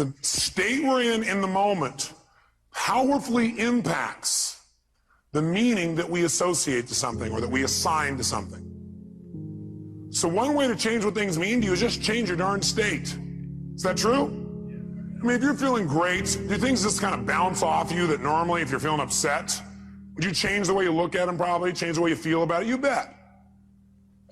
The state we're in the moment powerfully impacts the meaning that we associate to something or that we assign to something. So one way to change what things mean to you is just change your darn state. Is that true? I mean, if you're feeling great, do things just kind of bounce off you that normally if you're feeling upset? Would you change the way you look at them probably, change the way you feel about it? You bet.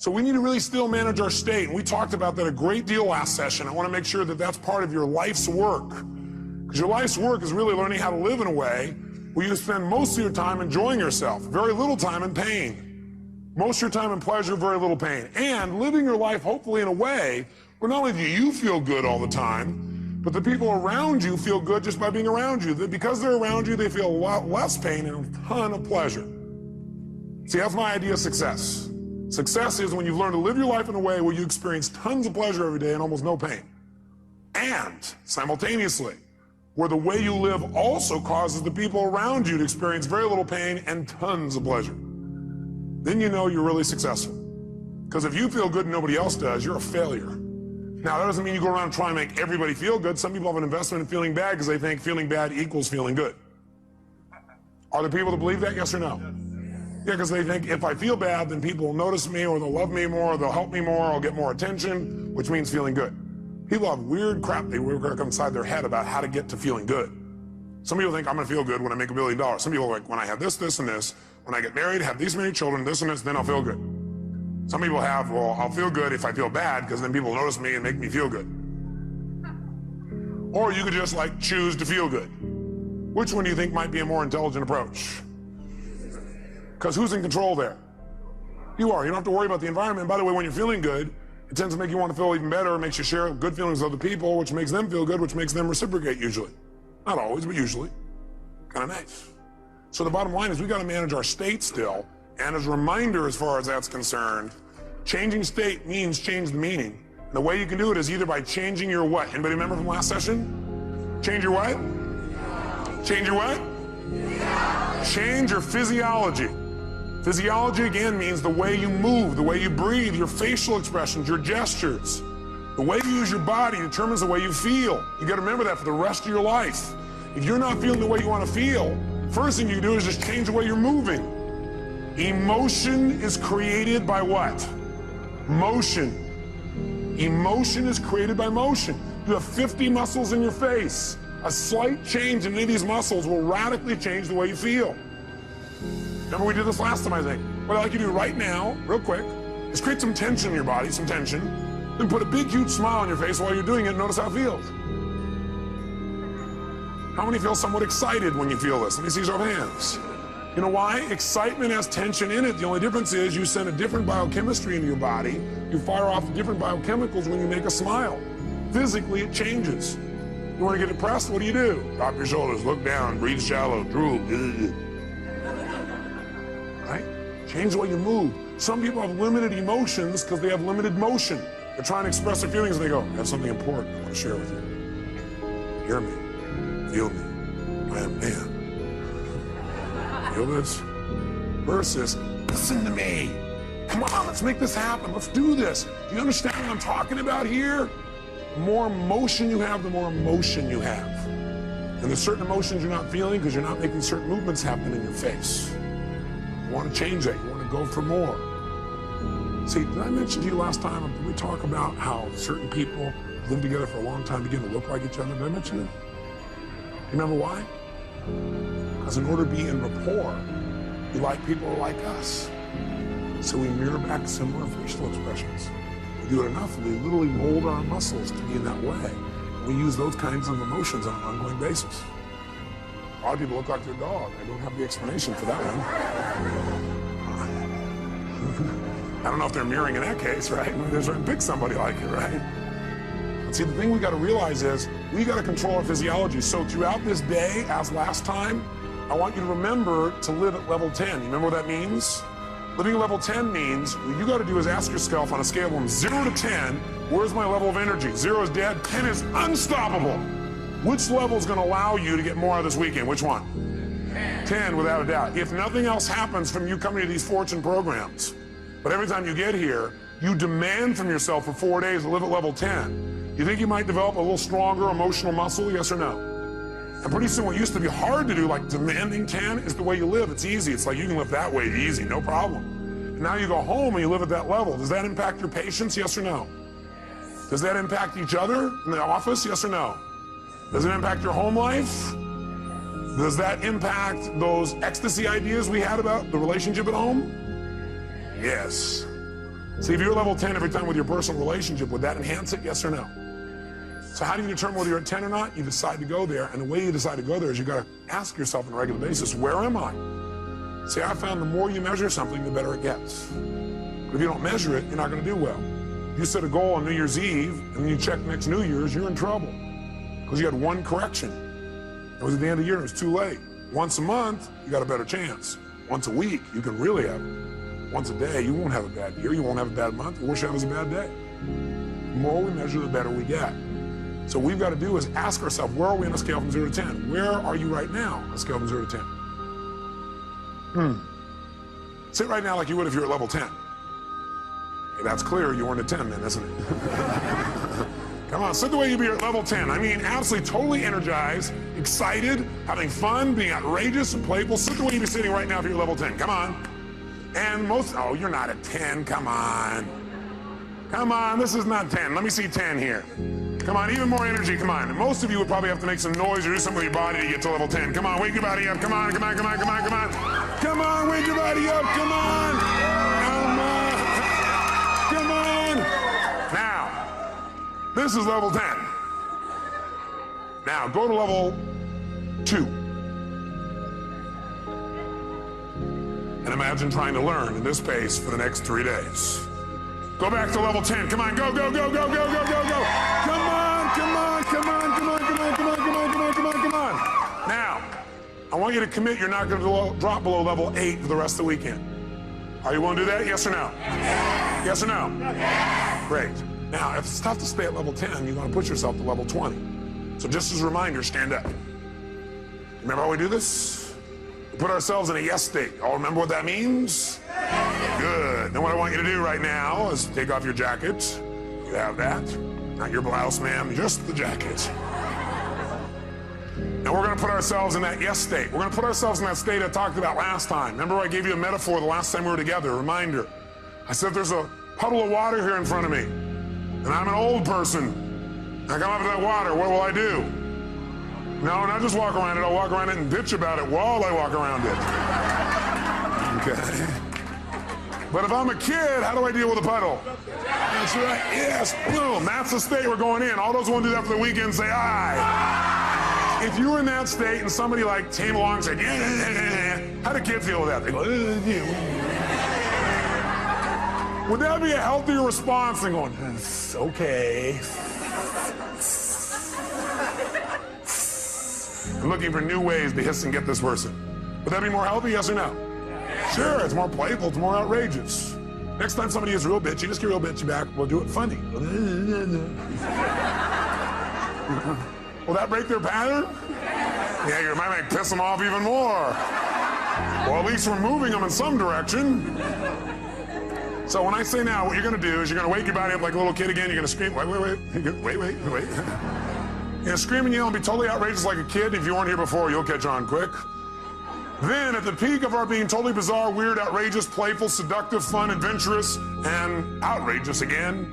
So we need to really still manage our state. And we talked about that a great deal last session. I want to make sure that that's part of your life's work. Because your life's work is really learning how to live in a way where you spend most of your time enjoying yourself, very little time in pain. Most of your time in pleasure, very little pain. And living your life hopefully in a way where not only do you feel good all the time, but the people around you feel good just by being around you. That because they're around you, they feel a lot less pain and a ton of pleasure. See, that's my idea of success. Success is when you've learned to live your life in a way where you experience tons of pleasure every day and almost no pain. And simultaneously, where the way you live also causes the people around you to experience very little pain and tons of pleasure. Then you know you're really successful. Because if you feel good and nobody else does, you're a failure. Now, that doesn't mean you go around trying to make everybody feel good. Some people have an investment in feeling bad because they think feeling bad equals feeling good. Are there people that believe that, yes or no? Yeah, because they think if I feel bad, then people will notice me or they'll love me more, or they'll help me more, or I'll get more attention, which means feeling good. People have weird crap they work inside their head about how to get to feeling good. Some people think I'm gonna feel good when I make $1 billion. Some people are like, when I have this, this, and this, when I get married, have these many children, this and this, then I'll feel good. Some people have, well, I'll feel good if I feel bad, because then people notice me and make me feel good. Or you could just like choose to feel good. Which one do you think might be a more intelligent approach? Because who's in control there? You are. You don't have to worry about the environment. By the way, when you're feeling good, it tends to make you want to feel even better. It makes you share good feelings with other people, which makes them feel good, which makes them reciprocate usually. Not always, but usually. Kind of nice. So the bottom line is we got to manage our state still. And as a reminder, as far as that's concerned, changing state means change the meaning. And the way you can do it is either by changing your what? Anybody remember from last session? Change your what? Change your what? Change your physiology. Physiology, again, means the way you move, the way you breathe, your facial expressions, your gestures. The way you use your body determines the way you feel. You got to remember that for the rest of your life. If you're not feeling the way you want to feel, first thing you do is just change the way you're moving. Emotion is created by what? Motion. Emotion is created by motion. You have 50 muscles in your face. A slight change in any of these muscles will radically change the way you feel. Remember we did this last time, I think. What I'd like you to do right now, real quick, is create some tension in your body, some tension, then put a big, huge smile on your face while you're doing it and notice how it feels. How many feel somewhat excited when you feel this? Let me see your hands. You know why? Excitement has tension in it. The only difference is you send a different biochemistry into your body. You fire off different biochemicals when you make a smile. Physically, it changes. You want to get depressed? What do? Drop your shoulders, look down, breathe shallow, drool. Right? Change the way you move. Some people have limited emotions because they have limited motion. They're trying to express their feelings and they go, I have something important I want to share with you. Hear me. Feel me. I am man. Feel this? Versus, listen to me. Come on, let's make this happen. Let's do this. Do you understand what I'm talking about here? The more emotion you have, the more emotion you have. And there's certain emotions you're not feeling because you're not making certain movements happen in your face. You want to change that. You want to go for more. See, did I mention to you last time, did we talk about how certain people live together for a long time begin to look like each other? Did I mention that? You remember why? Because in order to be in rapport, we like people who are like us. So we mirror back similar facial expressions. We do it enough, and we literally mold our muscles to be in that way. We use those kinds of emotions on an ongoing basis. A lot of people look like their dog. I don't have the explanation for that one. I don't know if they're mirroring in that case, right? They're trying to pick somebody like it, right? But see, the thing we got to realize is we got to control our physiology. So throughout this day, as last time, I want you to remember to live at level 10. You remember what that means? Living at level 10 means what you got to do is ask yourself on a scale from 0 to 10, where's my level of energy? 0 is dead, 10 is unstoppable. Which level is going to allow you to get more out of this weekend? Which one? 10, without a doubt. If nothing else happens from you coming to these fortune programs, but every time you get here, you demand from yourself for 4 days to live at level 10. You think you might develop a little stronger emotional muscle, yes or no? And pretty soon what used to be hard to do, like demanding 10, is the way you live. It's easy. It's like you can live that way easy, no problem. And now you go home and you live at that level. Does that impact your patience, yes or no? Does that impact each other in the office, yes or no? Does it impact your home life? Does that impact those ecstasy ideas we had about the relationship at home? Yes. See, if you're level 10 every time with your personal relationship, would that enhance it, yes or no? So how do you determine whether you're at 10 or not? You decide to go there, and the way you decide to go there is you got to ask yourself on a regular basis, where am I? See, I found the more you measure something, the better it gets. But if you don't measure it, you're not going to do well. If you set a goal on New Year's Eve, and then you check next New Year's, you're in trouble. Because you had one correction. It was at the end of the year, it was too late. Once a month, you got a better chance. Once a week, you can really have it. Once a day, you won't have a bad year, you won't have a bad month, you wish it was a bad day. The more we measure, the better we get. So what we've got to do is ask ourselves, where are we on a scale from 0 to 10? Where are you right now on a scale from 0 to 10? Sit right now like you would if you were at level 10. Okay, that's clear, you weren't at 10 then, isn't it? Come on, sit the way you'd be at level 10. I mean, absolutely, totally energized, excited, having fun, being outrageous and playful. Sit the way you'd be sitting right now if you're at level 10. Come on. And oh, you're not at 10, come on. Come on, this is not 10. Let me see 10 here. Come on, even more energy, come on. And most of you would probably have to make some noise or do something with your body to get to level 10. Come on, wake your body up. Come on, come on, come on, come on, come on. Come on, wake your body up, come on. Come on. Come on. Now, this is level 10. Now, go to level 2. And imagine trying to learn in this pace for the next 3 days. Go back to level 10. Come on, go, go, go, go, go, go, go, go. Come on, come on, come on, come on, come on, come on, come on, come on, come on, come on. Now, I want you to commit you're not going to drop below level 8 for the rest of the weekend. Are you willing to do that? Yes or no? Yes or no? Great. Now, if it's tough to stay at level 10, you want to push yourself to level 20. So just as a reminder, stand up. Remember how we do this? We put ourselves in a yes state. All remember what that means? Good. Then what I want you to do right now is take off your jacket. You have that. Not your blouse, ma'am, just the jacket. And we're going to put ourselves in that yes state. We're going to put ourselves in that state I talked about last time. Remember I gave you a metaphor the last time we were together, a reminder. I said there's a puddle of water here in front of me, and I'm an old person. I come up to that water, what will I do? No, not just walk around it, I'll walk around it and bitch about it while I walk around it. Okay. But if I'm a kid, how do I deal with a puddle? That's right, yes, boom, that's the state we're going in. All those who want to do that for the weekend say aye. If you were in that state and somebody like came along and said, yeah, how do kids feel with that? They go, yeah. Would that be a healthier response than going, it's okay. I'm looking for new ways to hiss and get this person. Would that be more healthy, yes or no? Sure, it's more playful, it's more outrageous. Next time somebody is real bitchy, just get real bitchy back, we'll do it funny. Will that break their pattern? Yeah, you might piss them off even more. Well, at least we're moving them in some direction. So when I say now, what you're gonna do is you're gonna wake your body up like a little kid again, you're gonna scream, wait. You're gonna scream and yell and be totally outrageous like a kid. If you weren't here before, you'll catch on quick. Then, at the peak of our being totally bizarre, weird, outrageous, playful, seductive, fun, adventurous, and outrageous again,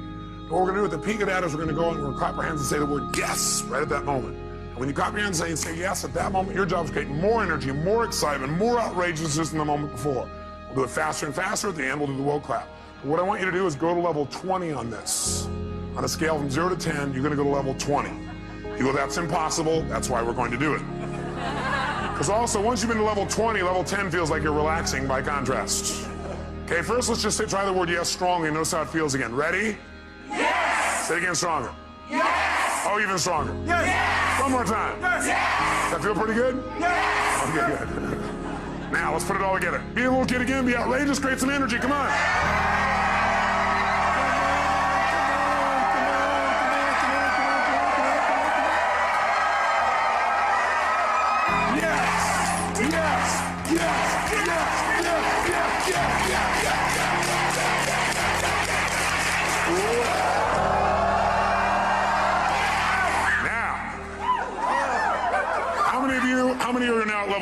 what we're gonna do at the peak of that is we're gonna go and we're gonna clap our hands and say the word yes right at that moment. And when you clap your hands and say yes at that moment, your job is creating more energy, more excitement, more outrageousness than the moment before. We'll do it faster and faster. At the end, we'll do the will clap. But what I want you to do is go to level 20 on this. On a scale from 0 to 10, you're gonna go to level 20. You go, that's impossible, that's why we're going to do it. Because also, once you've been to level 20, level 10 feels like you're relaxing by contrast. Okay, first let's just try the word yes strongly and notice how it feels again. Ready? Yes! Say it again stronger. Yes! Oh, even stronger. Yes! One more time. Yes! Does that feel pretty good? Yes! Okay, good. Now, let's put it all together. Be a little kid again, be outrageous, create some energy, come on.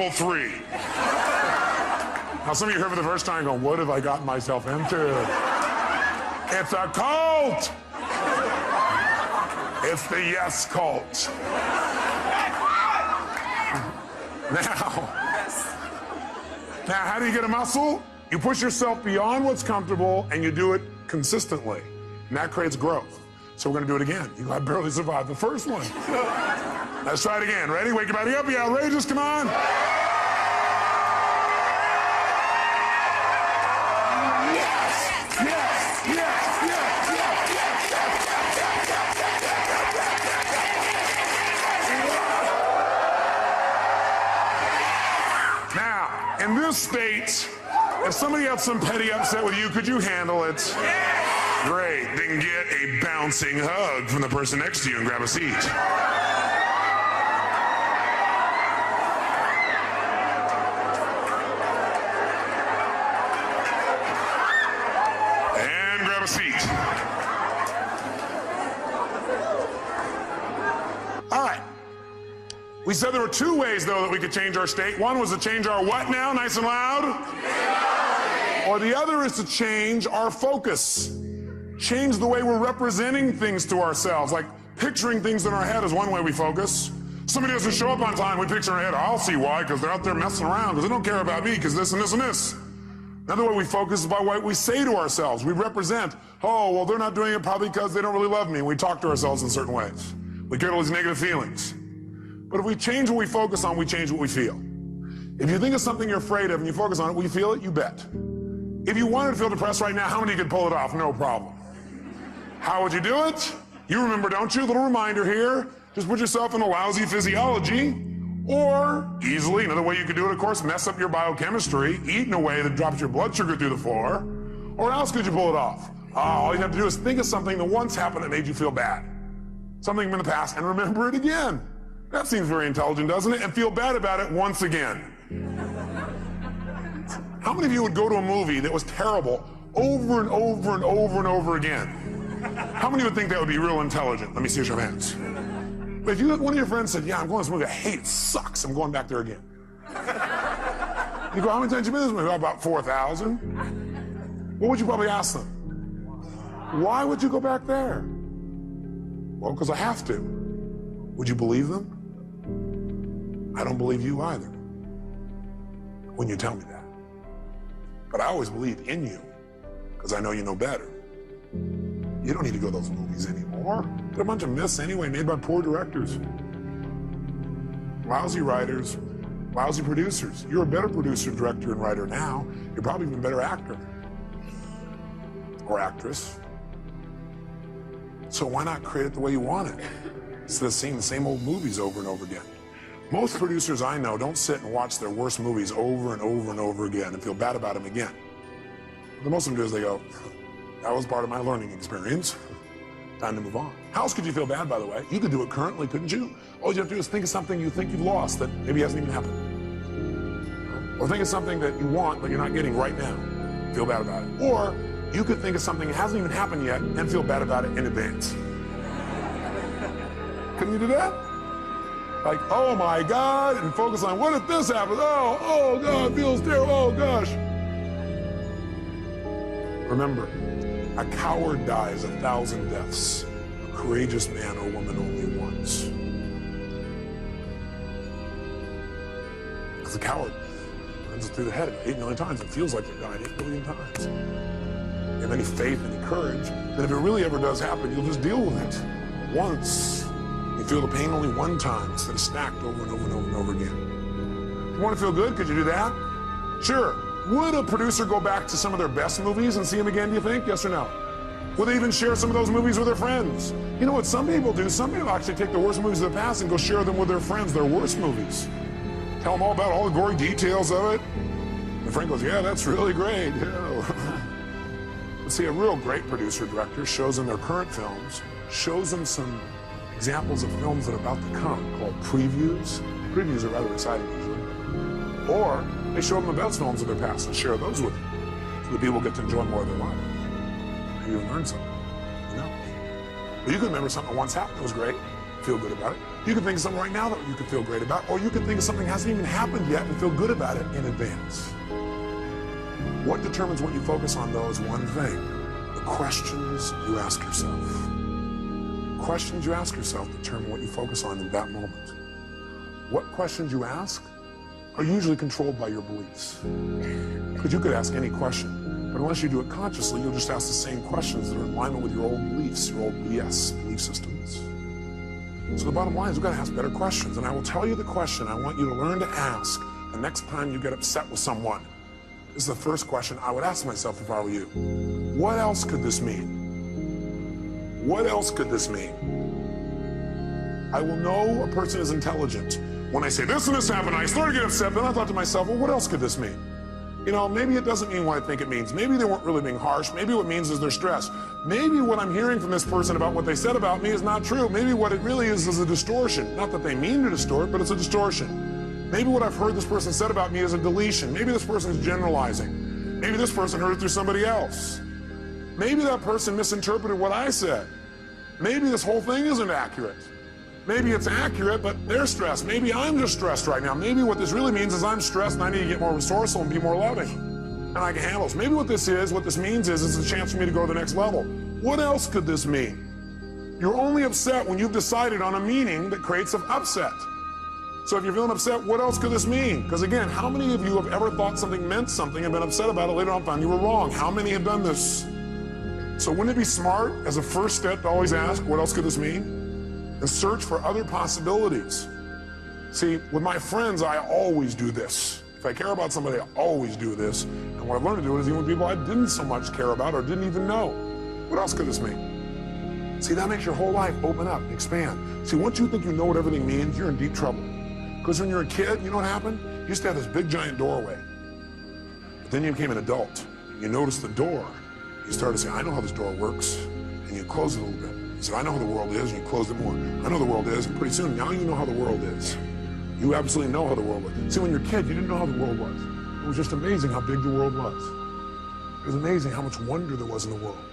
level 3. Now, some of you heard for the first time going, what have I gotten myself into? It's a cult. It's the yes cult. Now, how do you get a muscle? You push yourself beyond what's comfortable and you do it consistently. And that creates growth. So we're gonna do it again. I barely survived the first one. Let's try it again. Ready? Wake your body up. Be outrageous. Come on. In this state, if somebody had some petty upset with you, could you handle it? Great. Then get a bouncing hug from the person next to you and grab a seat. And grab a seat. All right. We said there were 2 ways, though, that we could change our state. One was to change our what now? Nice and loud. Or the other is to change our focus. Change the way we're representing things to ourselves. Like picturing things in our head is one way we focus. Somebody doesn't show up on time, we picture in our head, I'll see why, because they're out there messing around, because they don't care about me, because this and this and this. Another way we focus is by what we say to ourselves. We represent, oh, well, they're not doing it probably because they don't really love me. And we talk to ourselves in certain ways. We get all these negative feelings. But if we change what we focus on, we change what we feel. If you think of something you're afraid of and you focus on it, will you feel it? You bet. If you wanted to feel depressed right now, how many could pull it off? No problem. How would you do it? You remember, don't you? A little reminder here. Just put yourself in a lousy physiology. Or, easily, another way you could do it, of course, mess up your biochemistry, eat in a way that drops your blood sugar through the floor. Or how else could you pull it off? All you have to do is think of something that once happened that made you feel bad. Something from the past, and remember it again. That seems very intelligent, doesn't it? And feel bad about it once again. How many of you would go to a movie that was terrible over and over and over and over again? How many would think that would be real intelligent? Let me see your hands. But if you, one of your friends said, yeah, I'm going to this movie, I hate it, sucks, I'm going back there again. You go, how many times have you been to this movie? About 4,000. What would you probably ask them? Why would you go back there? Well, because I have to. Would you believe them? I don't believe you either when you tell me that. But I always believe in you because I know you know better. You don't need to go to those movies anymore. They're a bunch of myths anyway, made by poor directors. Lousy writers, lousy producers. You're a better producer, director, and writer now. You're probably even a better actor or actress. So why not create it the way you want it instead of seeing the same old movies over and over again? Most producers I know don't sit and watch their worst movies over and over and over again and feel bad about them again. What most of them do is they go, that was part of my learning experience. Time to move on. How else could you feel bad, by the way? You could do it currently, couldn't you? All you have to do is think of something you think you've lost that maybe hasn't even happened. Or think of something that you want but you're not getting right now. Feel bad about it. Or you could think of something that hasn't even happened yet and feel bad about it in advance. Couldn't you do that? Like, oh my God, and focus on what if this happens? Oh God, it feels terrible, oh gosh. Remember, a coward dies 1,000 deaths. A courageous man or woman only once. Because a coward runs through the head 8 million times. It feels like they died 8 billion times. You have any faith, any courage, that if it really ever does happen, you'll just deal with it once. You feel the pain only one time instead of stacked over and over and over and over again. You want to feel good? Could you do that? Sure. Would a producer go back to some of their best movies and see them again, do you think? Yes or no? Would they even share some of those movies with their friends? You know what some people do? Some people actually take the worst movies of the past and go share them with their friends, their worst movies. Tell them all about all the gory details of it. And the friend goes, yeah, that's really great. Yeah. But see, a real great producer director shows them their current films, shows them some examples of films that are about to come called previews. Previews are rather exciting usually. Or they show them the best films of their past and share those with them so the people get to enjoy more of their life. Maybe even learn something, you know? But you can remember something that once happened that was great. feel good about it. You can think of something right now that you can feel great about, or you can think of something that hasn't even happened yet and feel good about it in advance. What determines what you focus on, though, is one thing: the questions you ask yourself. Questions you ask yourself determine what you focus on in that moment. What questions you ask are usually controlled by your beliefs. Because you could ask any question, but unless you do it consciously, you'll just ask the same questions that are in alignment with your old beliefs, your old belief systems. So the bottom line is we've got to ask better questions. And I will tell you the question I want you to learn to ask the next time you get upset with someone. This is the first question I would ask myself if I were you. What else could this mean? What else could this mean? I will know a person is intelligent when I say this and this happened. I started to get upset, then I thought to myself, well, what else could this mean? You know, maybe it doesn't mean what I think it means. Maybe they weren't really being harsh. Maybe what it means is they're stressed. Maybe what I'm hearing from this person about what they said about me is not true. Maybe what it really is a distortion. Not that they mean to distort, but it's a distortion. Maybe what I've heard this person said about me is a deletion. Maybe this person is generalizing. Maybe this person heard it through somebody else. Maybe that person misinterpreted what I said. Maybe this whole thing isn't accurate. Maybe it's accurate, but they're stressed. Maybe I'm just stressed right now. Maybe what this really means is I'm stressed and I need to get more resourceful and be more loving. And I can handle this. Maybe what this means is it's a chance for me to go to the next level. What else could this mean? You're only upset when you've decided on a meaning that creates an upset. So if you're feeling upset, what else could this mean? Because again, how many of you have ever thought something meant something and been upset about it later on and found you were wrong? How many have done this? So wouldn't it be smart as a first step to always ask, what else could this mean? And search for other possibilities. See, with my friends, I always do this. If I care about somebody, I always do this. And what I've learned to do is even with people I didn't so much care about or didn't even know. What else could this mean? See, that makes your whole life open up, expand. See, once you think you know what everything means, you're in deep trouble. Because when you're a kid, you know what happened? You used to have this big giant doorway. But then you became an adult. You noticed the door. You started to say, I know how this door works. And you close it a little bit. You said, I know how the world is, and you closed it more. I know the world is, and pretty soon, now you know how the world is. You absolutely know how the world is. See, when you're a kid, you didn't know how the world was. It was just amazing how big the world was. It was amazing how much wonder there was in the world.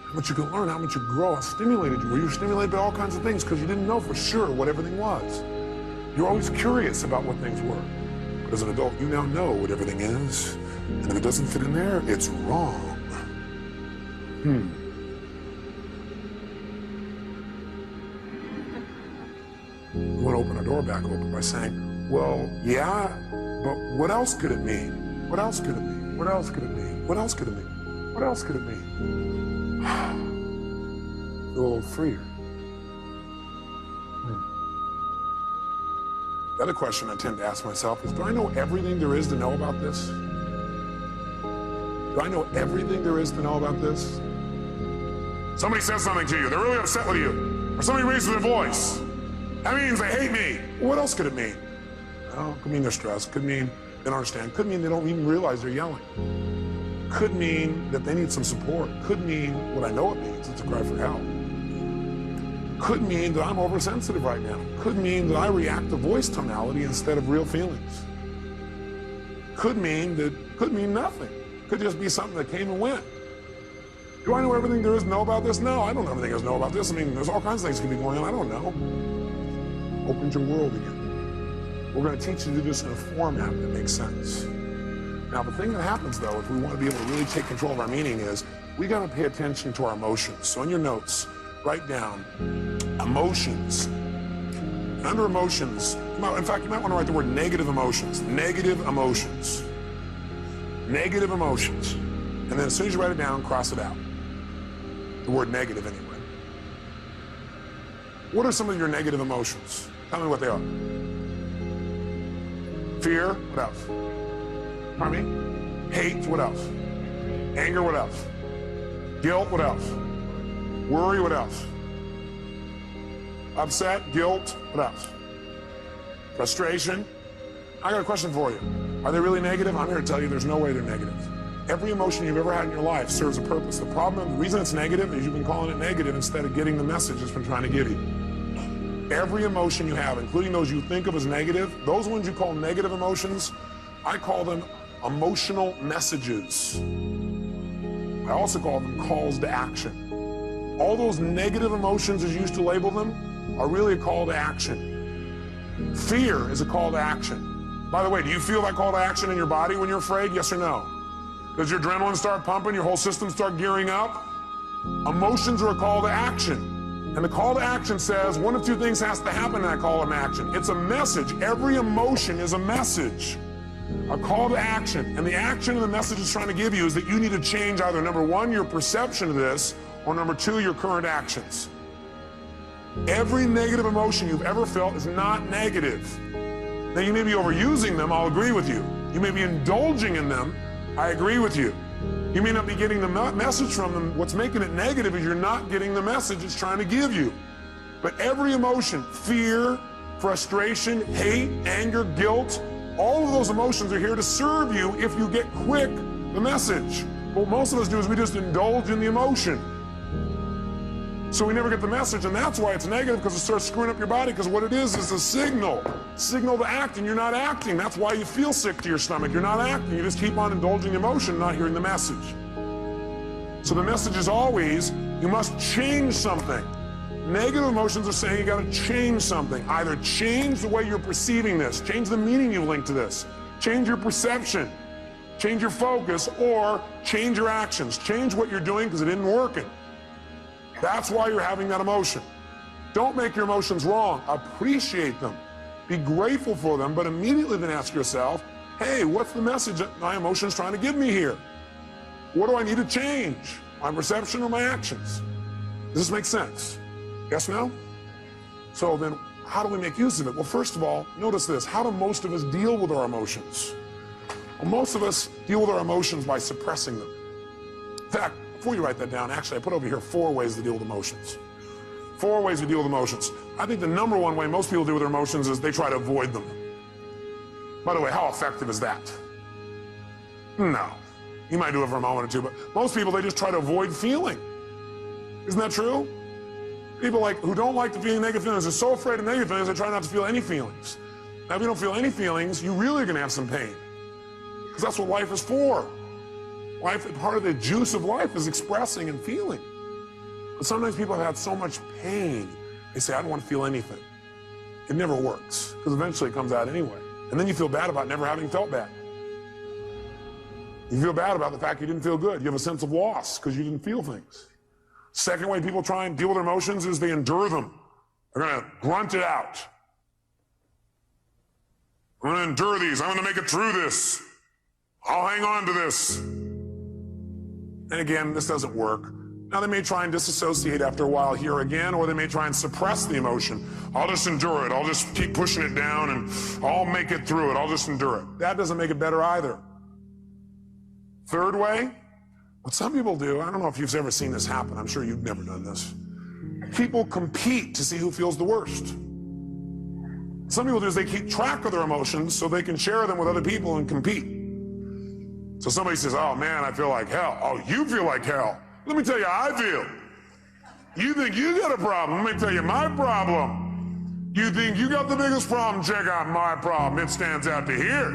How much you could learn, how much you grow, how stimulated you were. You were stimulated by all kinds of things because you didn't know for sure what everything was. You're always curious about what things were. But as an adult, you now know what everything is. And if it doesn't fit in there, it's wrong. We want to open our door back open by saying, well, yeah, but what else could it mean? What else could it mean? What else could it mean? What else could it mean? What else could it mean? Feel a little freer. The other question I tend to ask myself is, do I know everything there is to know about this? Do I know everything there is to know about this? Somebody says something to you, they're really upset with you, or somebody raises their voice. That means they hate me. What else could it mean? Well, it could mean they're stressed. Could mean they don't understand. Could mean they don't even realize they're yelling. Could mean that they need some support. Could mean what I know it means. It's a cry for help. Could mean that I'm oversensitive right now. Could mean that I react to voice tonality instead of real feelings. Could mean nothing. Could just be something that came and went. Do I know everything there is to know about this? No, I don't know everything there is to know about this. I mean, there's all kinds of things that can be going on. I don't know. Opens your world again. We're going to teach you to do this in a format that makes sense. Now, the thing that happens, though, if we want to be able to really take control of our meaning is we got to pay attention to our emotions. So in your notes, write down emotions. And under emotions, in fact, you might want to write the word negative emotions. Negative emotions. Negative emotions. And then as soon as you write it down, cross it out. The word negative, anyway. What are some of your negative emotions? Tell me what they are. Fear, what else? Pardon me? Hate, what else? Anger, what else? Guilt, what else? Worry, what else? Upset, guilt, what else? Frustration. I got a question for you. Are they really negative? I'm here to tell you there's no way they're negative. Every emotion you've ever had in your life serves a purpose. The reason it's negative is you've been calling it negative instead of getting the message it's been trying to give you. Every emotion you have, including those you think of as negative, those ones you call negative emotions, I call them emotional messages. I also call them calls to action. All those negative emotions, as you used to label them, are really a call to action. Fear is a call to action. By the way, do you feel that call to action in your body when you're afraid? Yes or no? Does your adrenaline start pumping, your whole system start gearing up? Emotions are a call to action. And the call to action says one of two things has to happen in that call to action. It's a message. Every emotion is a message. A call to action. And the action and the message it's trying to give you is that you need to change either, number one, your perception of this, or number two, your current actions. Every negative emotion you've ever felt is not negative. Now, you may be overusing them, I'll agree with you. You may be indulging in them, I agree with you. You may not be getting the message from them. What's making it negative is you're not getting the message it's trying to give you. But every emotion, fear, frustration, hate, anger, guilt, all of those emotions are here to serve you if you get quick the message. What most of us do is we just indulge in the emotion. So we never get the message, and that's why it's negative, because it starts screwing up your body, because what it is a signal to act, and you're not acting. That's why you feel sick to your stomach. You're not acting. You just keep on indulging the emotion, not hearing the message. So the message is always, you must change something. Negative emotions are saying you got to change something. Either change the way you're perceiving this, change the meaning you link to this, change your perception, change your focus, or change your actions. Change what you're doing because it isn't working. That's why you're having that emotion. Don't make your emotions wrong. Appreciate them. Be grateful for them, but immediately then ask yourself, hey, what's the message that my emotion's trying to give me here? What do I need to change? My perception or my actions? Does this make sense? Yes, no? So then, how do we make use of it? Well, first of all, notice this. How do most of us deal with our emotions? Well, most of us deal with our emotions by suppressing them. In fact, before you write that down, actually, I put over here 4 ways to deal with emotions. 4 ways to deal with emotions. I think the number one way most people deal with their emotions is they try to avoid them. By the way, how effective is that? No. You might do it for a moment or two, but most people, they just try to avoid feeling. Isn't that true? People who don't like to feel negative feelings are so afraid of negative feelings, they try not to feel any feelings. Now, if you don't feel any feelings, you really are going to have some pain. Because that's what life is for. Life, part of the juice of life is expressing and feeling. But sometimes people have had so much pain, they say, I don't want to feel anything. It never works, because eventually it comes out anyway. And then you feel bad about never having felt bad. You feel bad about the fact you didn't feel good. You have a sense of loss because you didn't feel things. Second way people try and deal with their emotions is they endure them. They're going to grunt it out. I'm going to endure these. I'm going to make it through this. I'll hang on to this. And again, this doesn't work. Now, they may try and disassociate after a while here again, or they may try and suppress the emotion. I'll just endure it. I'll just keep pushing it down, and I'll make it through it. I'll just endure it. That doesn't make it better either. Third way, what some people do, I don't know if you've ever seen this happen. I'm sure you've never done this. People compete to see who feels the worst. Some people do is they keep track of their emotions so they can share them with other people and compete. So somebody says, oh man, I feel like hell. Oh, you feel like hell. Let me tell you how I feel. You think you got a problem. Let me tell you my problem. You think you got the biggest problem. Check out my problem. It stands out to here.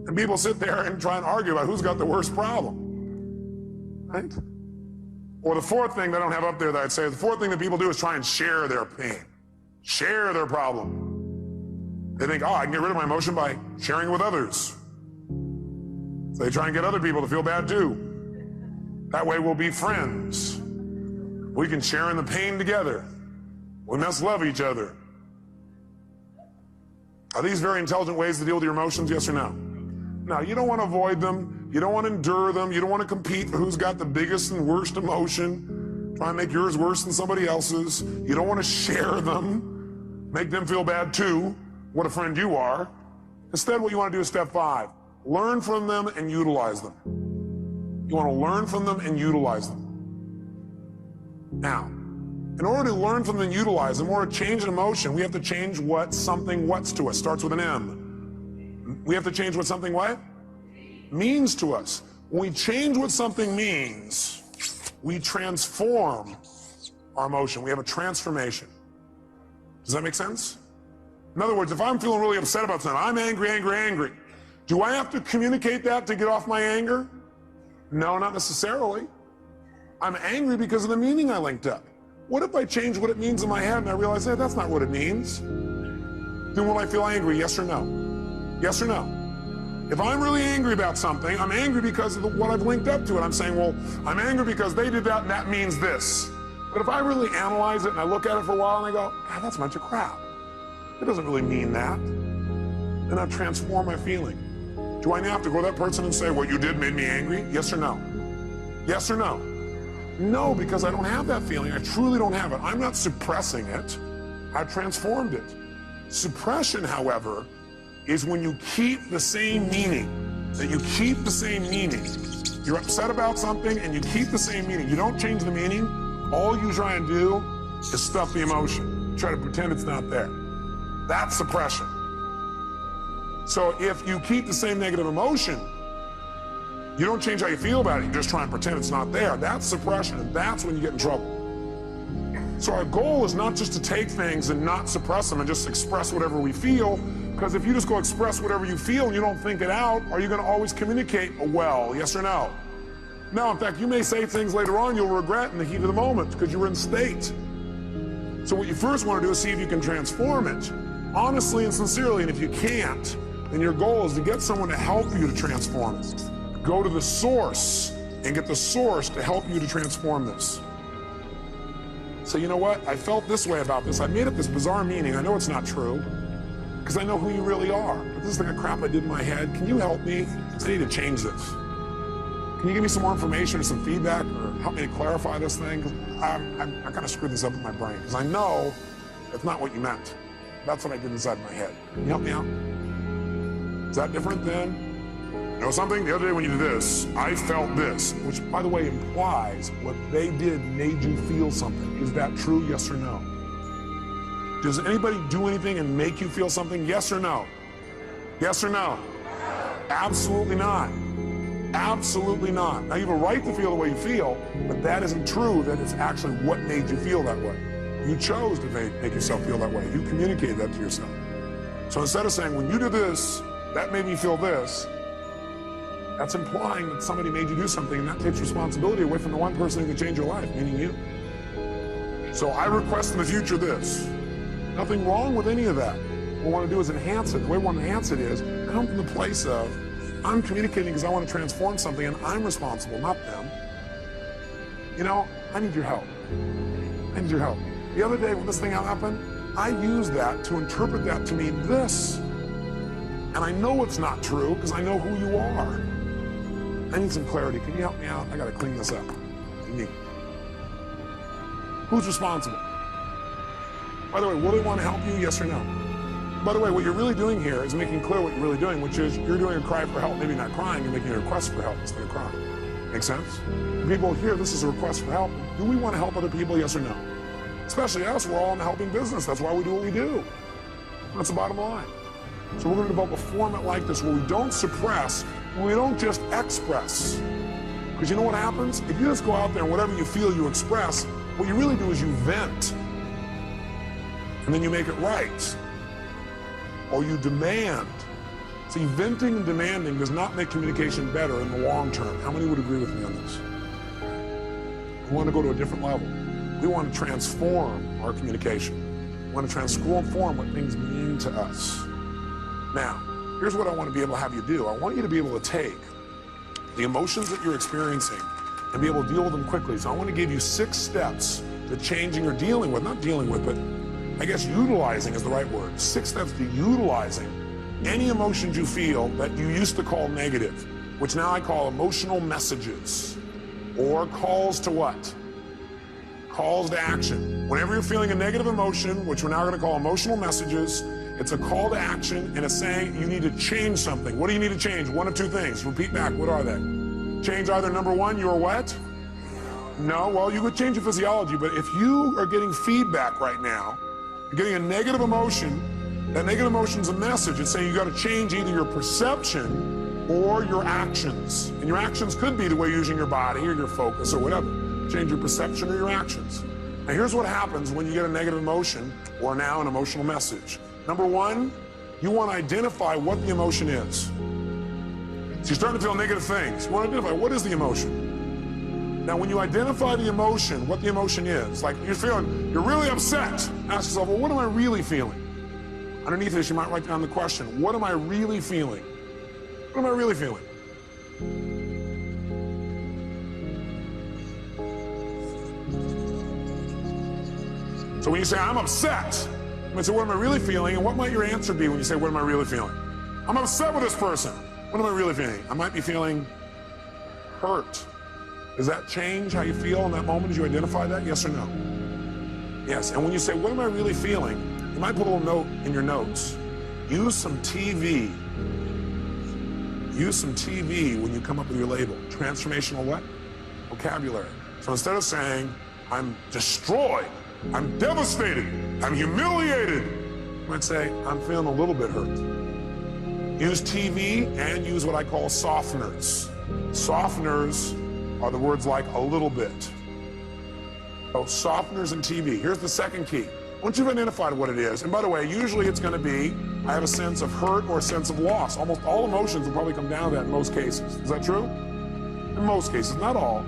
And people sit there and try and argue about who's got the worst problem. Right? Or the fourth thing that I don't have up there that I'd say, the fourth thing that people do is try and share their pain. Share their problem. They think, oh, I can get rid of my emotion by sharing it with others. So they try and get other people to feel bad too. That way we'll be friends. We can share in the pain together. We must love each other. Are these very intelligent ways to deal with your emotions, yes or no? No, you don't want to avoid them. You don't want to endure them. You don't want to compete for who's got the biggest and worst emotion. Try and make yours worse than somebody else's. You don't want to share them. Make them feel bad too. What a friend you are. Instead, what you want to do is step 5. Learn from them and utilize them. You want to learn from them and utilize them. Now, in order to learn from them and utilize them, in order to change an emotion, we have to change what something what's to us. Starts with an M. We have to change what something what? Means to us. When we change what something means, we transform our emotion. We have a transformation. Does that make sense? In other words, if I'm feeling really upset about something, I'm angry, angry, angry. Do I have to communicate that to get off my anger? No, not necessarily. I'm angry because of the meaning I linked up. What if I change what it means in my head and I realize, hey, that's not what it means? Then will I feel angry, yes or no? Yes or no? If I'm really angry about something, I'm angry because of what I've linked up to it. I'm saying, well, I'm angry because they did that and that means this. But if I really analyze it and I look at it for a while and I go, God, that's a bunch of crap. It doesn't really mean that. Then I transform my feeling. Do I now have to go to that person and say, what you did made me angry? Yes or no? Yes or no? No, because I don't have that feeling. I truly don't have it. I'm not suppressing it. I've transformed it. Suppression, however, is when you keep the same meaning, that you keep the same meaning. You're upset about something and you keep the same meaning. You don't change the meaning. All you try and do is stuff the emotion. You try to pretend it's not there. That's suppression. So if you keep the same negative emotion, you don't change how you feel about it, you just try and pretend it's not there. That's suppression, and that's when you get in trouble. So our goal is not just to take things and not suppress them and just express whatever we feel, because if you just go express whatever you feel and you don't think it out, are you going to always communicate well, yes or no? No, in fact, you may say things later on you'll regret in the heat of the moment because you were in state. So what you first want to do is see if you can transform it, honestly and sincerely, and if you can't, then your goal is to get someone to help you to transform it. Go to the source and get the source to help you to transform this. So you know what? I felt this way about this. I made up this bizarre meaning. I know it's not true because I know who you really are. But this is the kind of crap I did in my head. Can you help me? I need to change this. Can you give me some more information or some feedback or help me to clarify this thing? I kind of screwed this up in my brain because I know that's not what you meant. That's what I did inside my head. Can you help me out? Is that different than? You know something? The other day when you did this, I felt this, which, by the way, implies what they did made you feel something. Is that true, yes or no? Does anybody do anything and make you feel something, yes or no? Yes or no? Absolutely not. Absolutely not. Now, you have a right to feel the way you feel, but that isn't true, that it's actually what made you feel that way. You chose to make yourself feel that way. You communicated that to yourself. So instead of saying, when you did this, that made me feel this, that's implying that somebody made you do something, and that takes responsibility away from the one person who can change your life, meaning you. So I request in the future this. Nothing wrong with any of that. What we want to do is enhance it. The way we want to enhance it is come from the place of, I'm communicating because I want to transform something, and I'm responsible, not them. You know, I need your help. I need your help. The other day when this thing happened, I used that to interpret that to mean this. And I know it's not true because I know who you are. I need some clarity. Can you help me out? I got to clean this up. Me. Who's responsible? By the way, will they want to help you? Yes or no? By the way, what you're really doing here is making clear what you're really doing, which is you're doing a cry for help, maybe not crying, you're making a request for help instead of crying. Make sense? People hear this is a request for help. Do we want to help other people? Yes or no? Especially us, we're all in the helping business. That's why we do what we do. That's the bottom line. So we're going to develop a format like this where we don't suppress, we don't just express. Because you know what happens? If you just go out there and whatever you feel you express, what you really do is you vent. And then you make it right. Or you demand. See, venting and demanding does not make communication better in the long term. How many would agree with me on this? We want to go to a different level. We want to transform our communication. We want to transform what things mean to us. Now, here's what I want to be able to have you do. I want you to be able to take the emotions that you're experiencing and be able to deal with them quickly. So I want to give you 6 steps to changing or dealing with, not dealing with, but I guess utilizing is the right word. 6 steps to utilizing any emotions you feel that you used to call negative, which now I call emotional messages, or calls to what? Calls to action. Whenever you're feeling a negative emotion, which we're now going to call emotional messages, it's a call to action, and it's saying you need to change something. What do you need to change? One of 2 things. Repeat back. What are they? Change either number 1, your what? No, well, you could change your physiology, but if you are getting feedback right now, you're getting a negative emotion, that negative emotion's a message. It's saying you got to change either your perception or your actions. And your actions could be the way you're using your body or your focus or whatever. Change your perception or your actions. Now, here's what happens when you get a negative emotion or now an emotional message. Number 1, you want to identify what the emotion is. So you're starting to feel negative things. You want to identify what is the emotion. Now, when you identify the emotion, what the emotion is, like you're really upset, ask yourself, well, what am I really feeling? Underneath this, you might write down the question, what am I really feeling? What am I really feeling? So when you say, I'm upset, you might say, what am I really feeling? And what might your answer be when you say, what am I really feeling? I'm upset with this person. What am I really feeling? I might be feeling hurt. Does that change how you feel in that moment as you identify that? Yes or no? Yes. And when you say, what am I really feeling? You might put a little note in your notes. Use some TV. Use some TV when you come up with your label. Transformational what? Vocabulary. So instead of saying, I'm destroyed, I'm devastated, I'm humiliated, you might say, I'm feeling a little bit hurt. Use TV and use what I call softeners. Softeners are the words like a little bit. So softeners and TV. Here's the second key. Once you've identified what it is, and by the way, usually it's going to be, I have a sense of hurt or a sense of loss. Almost all emotions will probably come down to that in most cases. Is that true? In most cases, not all.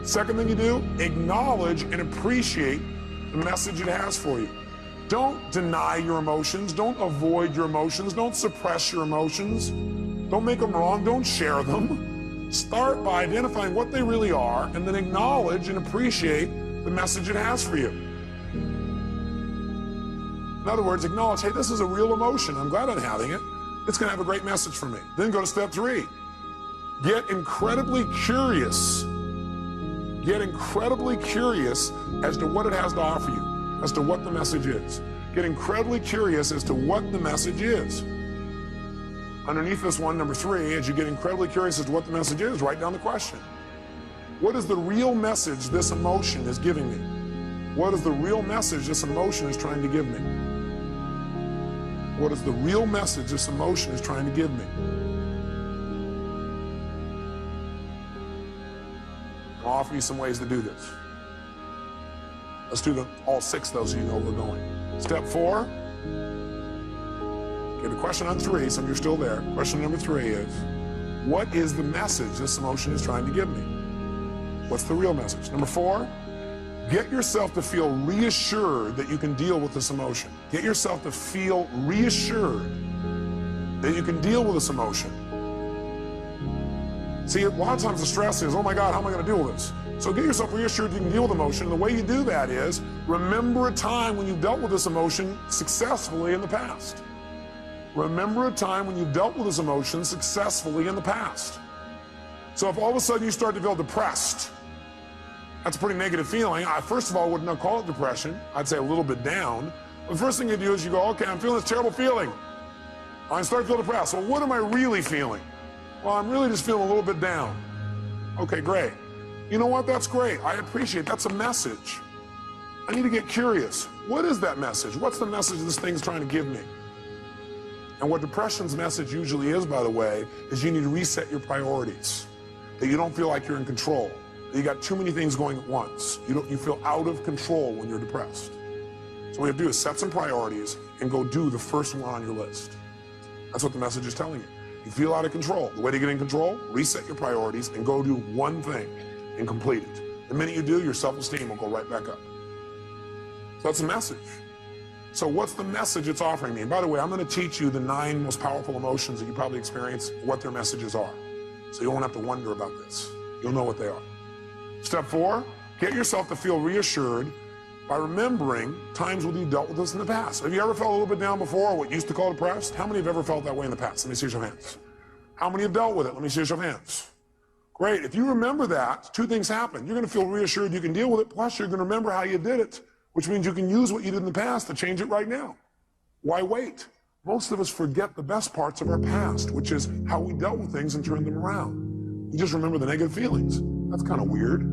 Second thing you do, acknowledge and appreciate the message it has for you. Don't deny your emotions. Don't avoid your emotions. Don't suppress your emotions. Don't make them wrong. Don't share them. Start by identifying what they really are and then acknowledge and appreciate the message it has for you. In other words, acknowledge, hey, this is a real emotion. I'm glad I'm having it. It's going to have a great message for me. Then go to step 3. Get incredibly curious. Get incredibly curious as to what it has to offer you, as to what the message is. Get incredibly curious as to what the message is. Underneath this one, number 3, as you get incredibly curious as to what the message is, write down the question. What is the real message this emotion is giving me? What is the real message this emotion is trying to give me? What is the real message this emotion is trying to give me? I'll offer you some ways to do this. Let's do all 6 of those so you know where we're going. Step 4. Okay, the question on 3, some of you are still there. Question number 3 is, what is the message this emotion is trying to give me? What's the real message? Number 4, get yourself to feel reassured that you can deal with this emotion. Get yourself to feel reassured that you can deal with this emotion. See, a lot of times the stress is, oh my God, how am I going to deal with this? So get yourself reassured you can deal with emotion. And the way you do that is, remember a time when you've dealt with this emotion successfully in the past. Remember a time when you've dealt with this emotion successfully in the past. So if all of a sudden you start to feel depressed, that's a pretty negative feeling. I, first of all, would not call it depression. I'd say a little bit down. But the first thing you do is you go, okay, I'm feeling this terrible feeling. I start to feel depressed. Well, what am I really feeling? Well, I'm really just feeling a little bit down. Okay, great. You know what? That's great. I appreciate it. That's a message. I need to get curious. What is that message? What's the message this thing's trying to give me? And what depression's message usually is, by the way, is you need to reset your priorities. That you don't feel like you're in control. That you got too many things going at once. You feel out of control when you're depressed. So what you have to do is set some priorities and go do the first one on your list. That's what the message is telling you. You feel out of control. The way to get in control, reset your priorities and go do one thing and complete it. The minute you do, your self-esteem will go right back up. So that's the message. So what's the message it's offering me? And by the way, I'm going to teach you the 9 most powerful emotions that you probably experience, what their messages are. So you won't have to wonder about this. You'll know what they are. Step 4, get yourself to feel reassured by remembering times when you dealt with this in the past. Have you ever felt a little bit down before, or what you used to call depressed? How many have ever felt that way in the past? Let me see your hands. How many have dealt with it? Let me see your hands. Great. If you remember that, 2 things happen. You're going to feel reassured you can deal with it, plus you're going to remember how you did it, which means you can use what you did in the past to change it right now. Why wait? Most of us forget the best parts of our past, which is how we dealt with things and turned them around. We just remember the negative feelings. That's kind of weird.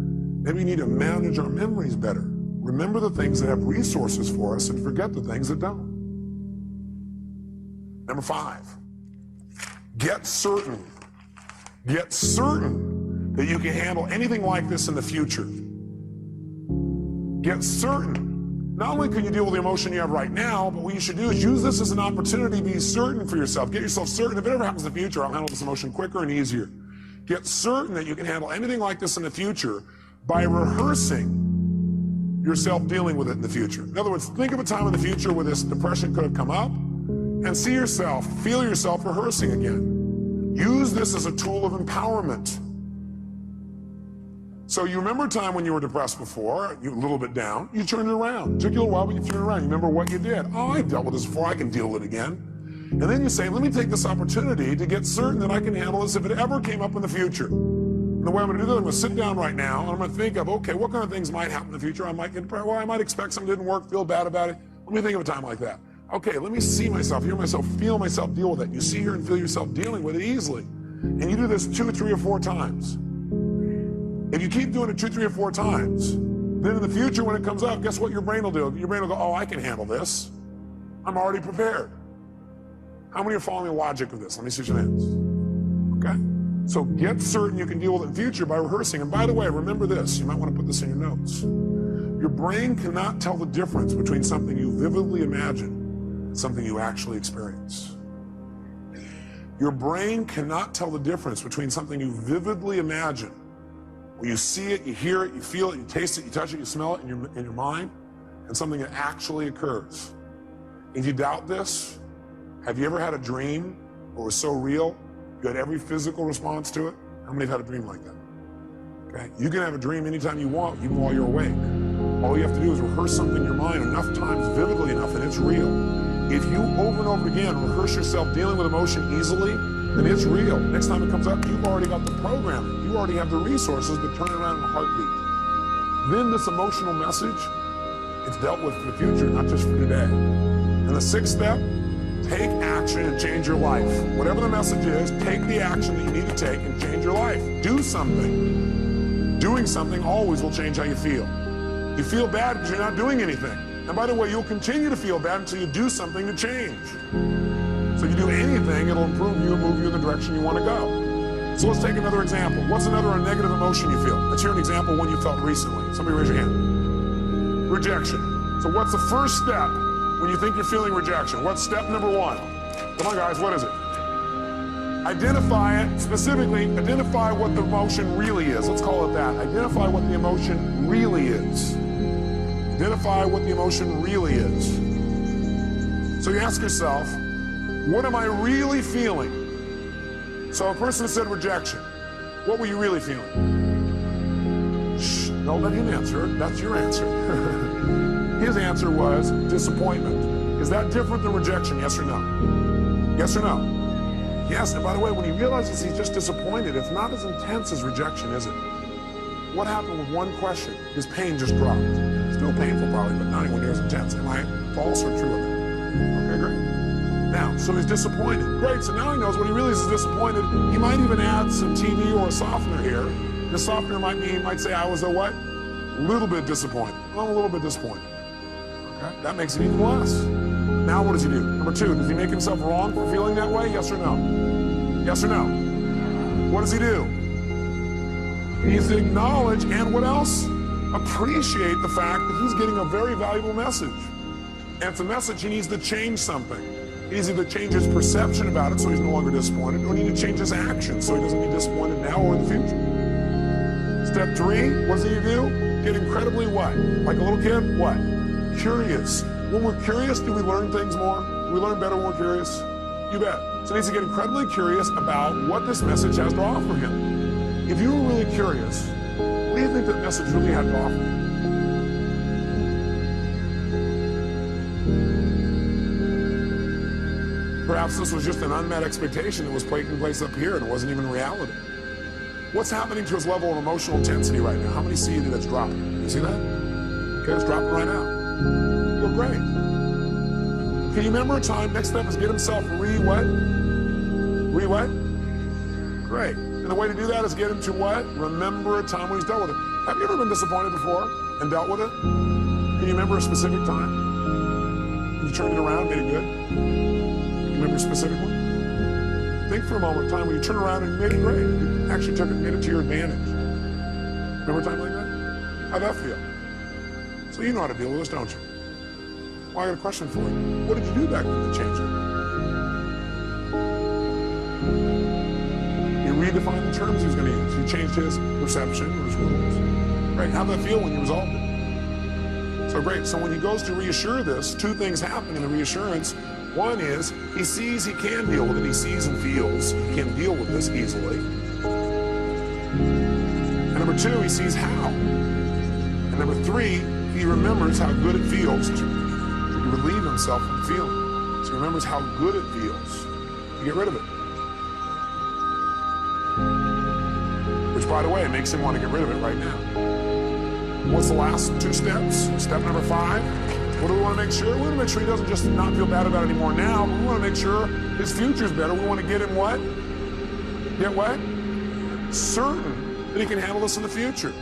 Maybe we need to manage our memories better. Remember the things that have resources for us and forget the things that don't. Number 5, get certain that you can handle anything like this in the future. Get certain. Not only can you deal with the emotion you have right now, but what you should do is use this as an opportunity to be certain for yourself. Get yourself certain. If it ever happens in the future, I'll handle this emotion quicker and easier. Get certain that you can handle anything like this in the future by rehearsing yourself dealing with it in the future. In other words, think of a time in the future where this depression could have come up and see yourself, feel yourself rehearsing again. Use this as a tool of empowerment. So you remember a time when you were depressed before, you were a little bit down, you turned it around. It took you a little while, but you turned it around. You remember what you did. Oh, I dealt with this before, I can deal with it again. And then you say, let me take this opportunity to get certain that I can handle this if it ever came up in the future. And the way I'm going to do that, I'm going to sit down right now and I'm going to think of, okay, what kind of things might happen in the future? I might get depressed. Well, I might expect something didn't work, feel bad about it. Let me think of a time like that. Okay, let me see myself, hear myself, feel myself deal with it. You see, hear, and feel yourself dealing with it easily. And you do this 2, 3, or 4 times. If you keep doing it 2, 3, or 4 times, then in the future when it comes up, guess what your brain will do? Your brain will go, oh, I can handle this. I'm already prepared. How many are following the logic of this? Let me see your hands. Okay? So get certain you can deal with it in the future by rehearsing. And by the way, remember this. You might want to put this in your notes. Your brain cannot tell the difference between something you vividly imagine and something you actually experience. Your brain cannot tell the difference between something you vividly imagine, where you see it, you hear it, you feel it, you taste it, you touch it, you smell it in your mind, and something that actually occurs. If you doubt this, have you ever had a dream that was so real, you had every physical response to it? How many have had a dream like that? Okay? You can have a dream anytime you want, even while you're awake. All you have to do is rehearse something in your mind enough times, vividly enough, and it's real. If you over and over again rehearse yourself dealing with emotion easily, then it's real. Next time it comes up, you've already got the programming. You already have the resources to turn it around in a heartbeat. Then this emotional message, it's dealt with for the future, not just for today. And the 6th step, take action and change your life. Whatever the message is, take the action that you need to take and change your life. Do something. Doing something always will change how you feel. You feel bad because you're not doing anything. And by the way, you'll continue to feel bad until you do something to change. So if you do anything, it'll improve you and move you in the direction you want to go. So let's take another example. What's another negative emotion you feel? Let's hear an example of one you felt recently. Somebody raise your hand. Rejection. So what's the first step when you think you're feeling rejection? What's step number 1? Come on, guys, what is it? Identify it. Specifically, identify what the emotion really is. Let's call it that. Identify what the emotion really is. Identify what the emotion really is. So you ask yourself, what am I really feeling? So a person said rejection. What were you really feeling? Shh, don't let him answer. That's your answer. His answer was disappointment. Is that different than rejection, yes or no? Yes or no? Yes, and by the way, when he realizes he's just disappointed, it's not as intense as rejection, is it? What happened with one question? His pain just dropped. Still painful probably, but not anywhere near as intense. Am I false or true with it? Okay, great. Now, so he's disappointed. Great, so now he knows when he realizes he's disappointed, he might even add some TV or a softener here. The softener might mean, he might say, I was a what? A little bit disappointed. Well, I'm a little bit disappointed. Okay, that makes it even less. Now what does he do? Number 2, does he make himself wrong for feeling that way? Yes or no? Yes or no? What does he do? He needs to acknowledge and what else? Appreciate the fact that he's getting a very valuable message. And it's a message he needs to change something. He needs to either change his perception about it so he's no longer disappointed, or he needs to change his action so he doesn't be disappointed now or in the future. Step 3, what does he do? Get incredibly what? Like a little kid? What? Curious. When we're curious, do we learn things more? Do we learn better when we're curious? You bet. So he needs to get incredibly curious about what this message has to offer him. If you were really curious, what do you think that message really had to offer you? Perhaps this was just an unmet expectation that was taking place up here and it wasn't even reality. What's happening to his level of emotional intensity right now? How many see that it's dropping? Can you see that? Okay, it's dropping right now. Well, great. Can you remember a time? Next step is get himself re-what? Re-what? Great. And the way to do that is get him to what? Remember a time when he's dealt with it. Have you ever been disappointed before and dealt with it? Can you remember a specific time? You turned it around, made it good? Can you remember a specific one? Think for a moment, a time when you turned around and you made it great. You actually took it and made it to your advantage. Remember a time like that? How'd that feel? So you know how to deal with this, don't you? Well, I got a question for you. What did you do back then to change it? He redefined the terms he was going to use. He changed his perception or his rules. Right, how'd that feel when you resolved it? So great, so when he goes to reassure this, two things happen in the reassurance. One is, he sees he can deal with it, he sees and feels he can deal with this easily. And number two, he sees how. And number three, he remembers how good it feels to relieve himself from feeling. So he remembers how good it feels to get rid of it. Which, by the way, makes him want to get rid of it right now. What's the last two steps? Step number 5. What do we want to make sure? We want to make sure he doesn't just not feel bad about it anymore now, but we want to make sure his future's better. We want to get him what? Get what? Certain that he can handle this in the future.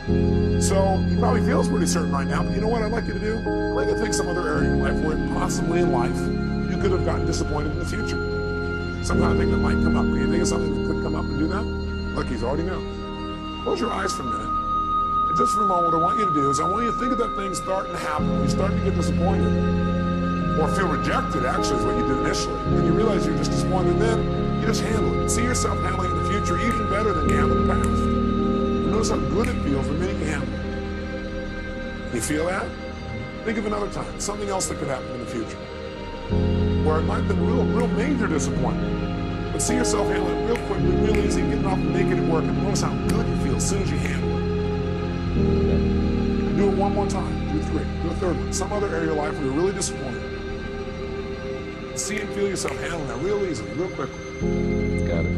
So he probably feels pretty certain right now, but you know what I'd like you to do? I'd like you to think some other area in your life where possibly in life you could have gotten disappointed in the future. Some kind of thing that might come up. Can you think of something that could come up and do that? Look, he's already knows. Close your eyes for a minute. And just for a moment, what I want you to do is I want you to think of that thing starting to happen. You start to get disappointed. Or feel rejected, actually, is what you did initially. Then you realize you're just disappointed, then you just handle it. See yourself handling it in the future even better than you have in the past. And notice how good it feels the minute you handle it. You feel that? Think of another time, something else that could happen in the future. Where it might have been real major disappointment. But see yourself handle it real quickly, real easy, getting off and making it work, and notice how good you feel as soon as you handle it. Do it one more time, do 3, do a third one, some other area of your life where you're really disappointed. See and feel yourself handling that real easy, real quickly. Got it.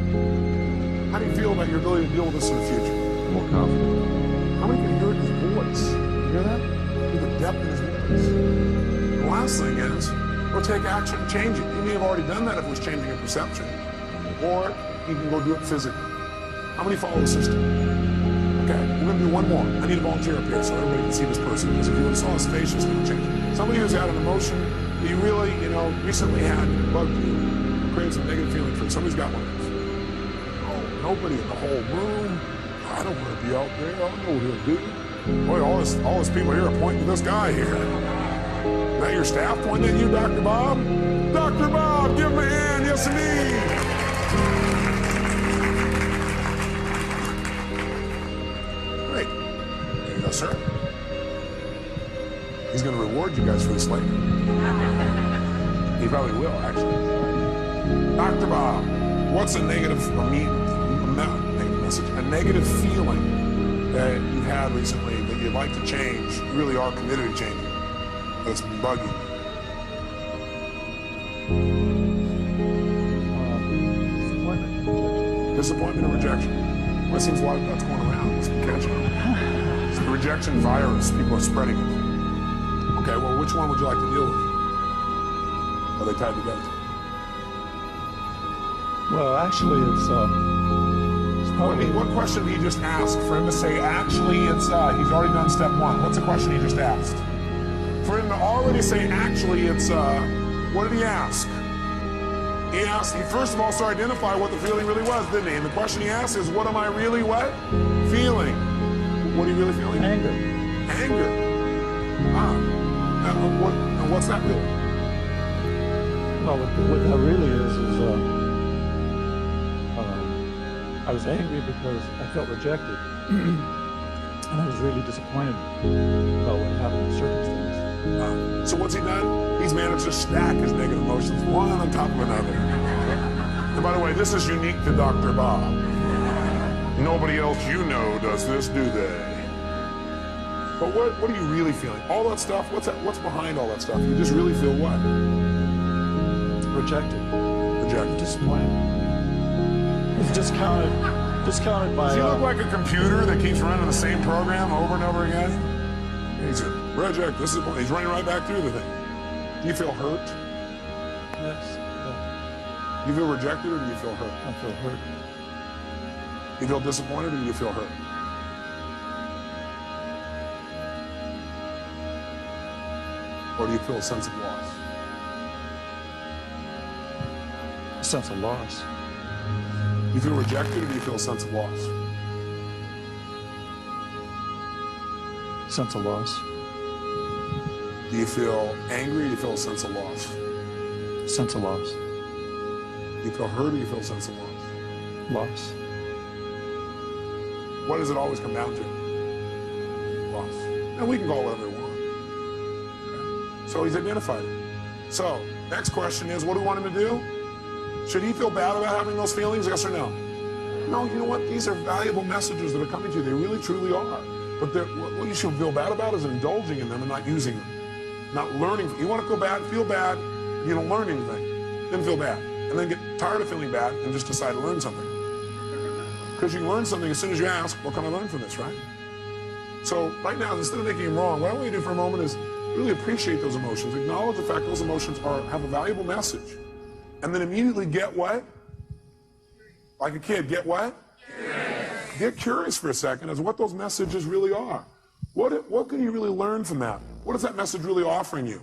How do you feel about your ability to deal with this in the future? More confident. How many can hear his voice? You hear that? Hear the depth in his voice. The last thing is, go take action and change it. He may have already done that if it was changing your perception. Or you can go do it physically. How many follow the system? Okay, we're going to do one more. I need a volunteer up here so everybody can see this person. Because if you would have saw his face, it's going to change. Somebody who's had an emotion that you really, recently had bugged you, created some negative feeling for you. Somebody's got one of those. Oh, nobody in the whole room. I don't want to be out there. I don't know what he'll do. Boy, all this people here are pointing to this guy here. Is that your staff pointing at you, Dr. Bob? Dr. Bob, give him a hand. Yes, indeed. Great. There you go, sir. He's going to reward you guys for this later. He probably will, actually. Dr. Bob, what's a negative message, a negative feeling that you've had recently that you'd like to change, you really are committed to changing, that's bugging you? Disappointment and rejection. Well, it seems a lot of that's going around. It's catching on. It's the rejection virus. People are spreading it. Okay, well, which one would you like to deal with? Are they tied together? Well, actually, it's probably... What question did he just ask for him to say, actually, it's, he's already done step 1. What's the question he just asked? For him to already say, actually, it's, what did he ask? He first of all started to identify what the feeling really was, didn't he? And the question he asked is, what am I really what? Feeling. What are you really feeling? Anger. Anger. What's that really? Well, what that really is I was angry because I felt rejected. And I was really disappointed about what happened in the circumstance. So what's he done? He's managed to stack his negative emotions one on top of another. And by the way, this is unique to Dr. Bob. Nobody else you know does this, do they? But what are you really feeling? All that stuff, what's behind all that stuff? You just really feel what? Rejected. Rejected. Disappointed. It's discounted by... Does he look like a computer that keeps running the same program over and over again? He's a reject. He's running right back through the thing. Do you feel hurt? Yes. Yeah. Do you feel rejected or do you feel hurt? I feel hurt. You feel disappointed or do you feel hurt? Or do you feel a sense of loss? A sense of loss. Do you feel rejected or do you feel a sense of loss? Sense of loss. Do you feel angry or do you feel a sense of loss? Sense of loss. Do you feel hurt or do you feel a sense of loss? Loss. What does it always come down to? And we can call it whatever we want. Okay? So he's identified it. So, next question is, what do we want him to do? Should he feel bad about having those feelings, yes or no? No, you know what? These are valuable messages that are coming to you. They really, truly are. But what you should feel bad about is indulging in them and not using them. Not learning. You want to feel bad, you don't learn anything. Then feel bad. And then get tired of feeling bad and just decide to learn something. Because you learn something as soon as you ask, what can I learn from this, right? So right now, instead of making them wrong, what I want you to do for a moment is really appreciate those emotions. Acknowledge the fact those emotions have a valuable message. And then immediately get what? Like a kid, get what? Curious. Get curious for a second as what those messages really are. What can you really learn from that? What is that message really offering you?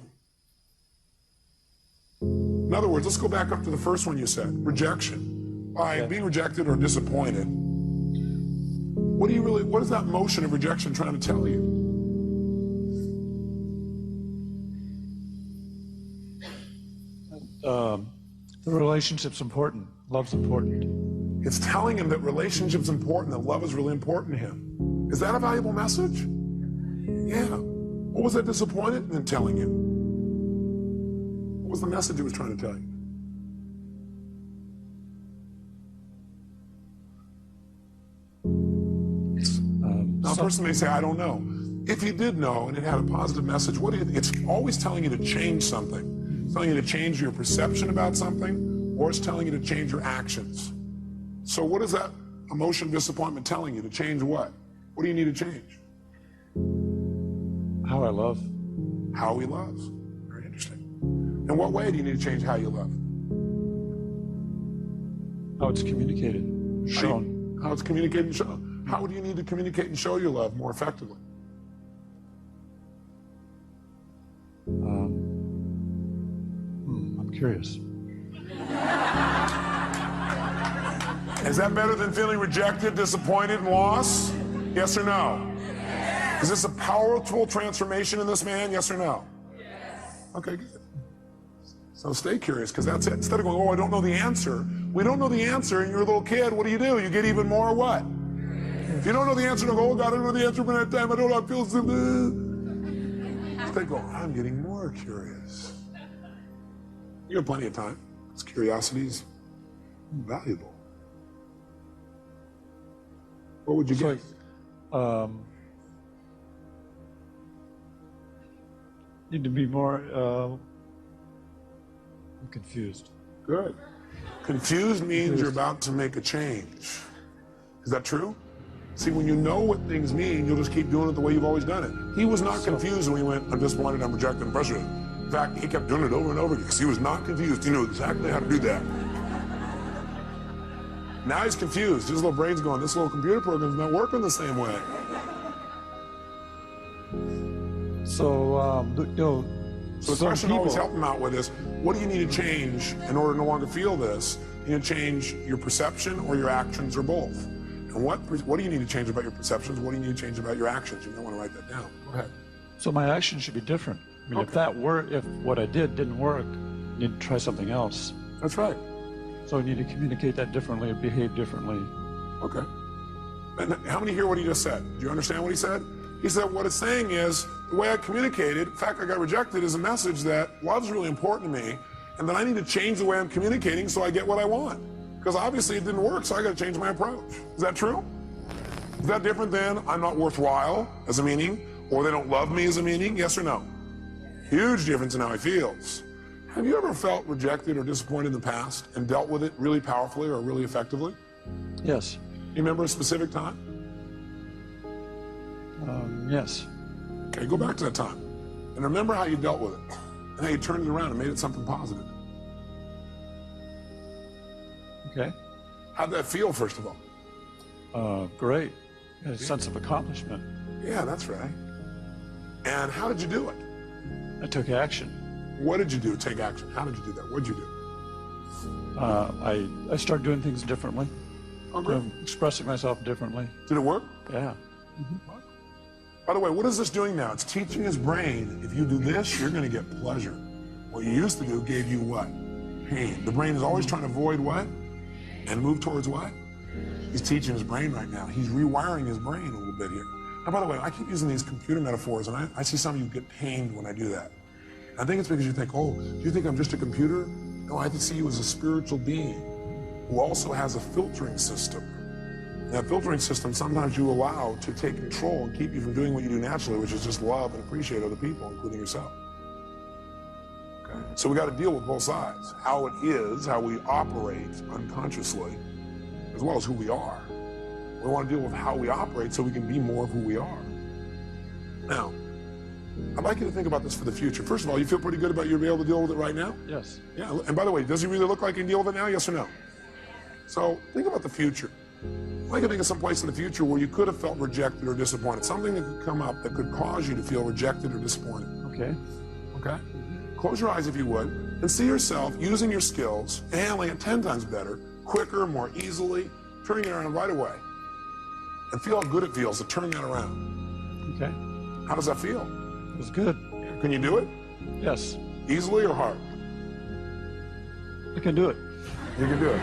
In other words, let's go back up to the first one you said, rejection. By being rejected or disappointed, what is that motion of rejection trying to tell you? The relationship's important. Love's important. It's telling him that relationship's important, that love is really important to him. Is that a valuable message? Yeah. What was that disappointed in telling you? What was the message it was trying to tell you? Now, a person may say, I don't know. If you did know and it had a positive message, it's always telling you to change something. It's telling you to change your perception about something, or it's telling you to change your actions. So what is that emotion of disappointment telling you? To change what? What do you need to change? How I love. How he loves. Very interesting. In what way do you need to change how you love? How it's communicated, shown. How it's communicated and shown. How do you need to communicate and show your love more effectively? I'm curious. Is that better than feeling rejected, disappointed, and lost? Yes or no? Yes. Is this a powerful transformation in this man? Yes or no? Yes. Okay, good. So stay curious, because that's it. Instead of going, oh, I don't know the answer. We don't know the answer, and you're a little kid. What do? You get even more what? If you don't know the answer, don't go, oh, God, I don't know the answer, but at that time, I don't know how it feels. Instead go, I'm getting more curious. You have plenty of time. This curiosity is valuable. What would you get? Need to be more I'm confused. Good. Confused means you're about to make a change. Is that true? See, when you know what things mean, you'll just keep doing it the way you've always done it. He was not confused when he went, I'm disappointed, I'm rejected, I'm frustrated. In fact, he kept doing it over and over again because he was not confused. He knew exactly how to do that. Now he's confused. His little brain's going, this little computer program's not working the same way. So, So the question always help him out with is, what do you need to change in order to no longer feel this? You need to change your perception or your actions or both. And what do you need to change about your perceptions? What do you need to change about your actions? You might want to write that down. Go ahead. So my actions should be different. I mean, if what I did didn't work, I need to try something else. That's right. So I need to communicate that differently, behave differently. Okay. And how many hear what he just said? Do you understand what he said? He said what it's saying is, the way I communicated, the fact I got rejected is a message that love's really important to me, and that I need to change the way I'm communicating so I get what I want. Because obviously it didn't work, so I got to change my approach. Is that true? Is that different than I'm not worthwhile as a meaning, or they don't love me as a meaning? Yes or no? Huge difference in how he feels. Have you ever felt rejected or disappointed in the past and dealt with it really powerfully or really effectively? Yes. You remember a specific time? Yes. Okay, go back to that time and remember how you dealt with it and how you turned it around and made it something positive. Okay. How'd that feel, first of all? Great. A sense of accomplishment. Yeah, that's right. And how did you do it? I took action. What did you do to take action? How did you do that? What did you do? I started doing things differently. Oh, great. Expressing myself differently. Did it work? Yeah. By the way, what is this doing now? It's teaching his brain, if you do this, you're going to get pleasure. What you used to do gave you what? Pain. The brain is always trying to avoid what? And move towards what? He's teaching his brain right now. He's rewiring his brain a little bit here. And by the way, I keep using these computer metaphors, and I see some of you get pained when I do that. I think it's because you think, oh, do you think I'm just a computer? No, I see you as a spiritual being who also has a filtering system. And that filtering system sometimes you allow to take control and keep you from doing what you do naturally, which is just love and appreciate other people, including yourself. Okay? So we got to deal with both sides. How it is, how we operate unconsciously, as well as who we are. We want to deal with how we operate so we can be more of who we are. Now, I'd like you to think about this for the future. First of all, you feel pretty good about you being able to deal with it right now? Yes. Yeah, and by the way, does he really look like he can deal with it now, yes or no? So think about the future. I'd like to think of some place in the future where you could have felt rejected or disappointed. Something that could come up that could cause you to feel rejected or disappointed. Okay. Okay? Close your eyes if you would, and see yourself using your skills, handling it 10 times better, quicker, more easily, turning it around right away. And feel how good it feels to turn that around. Okay. How does that feel? It was good. Can you do it? Yes. Easily or hard? I can do it. You can do it.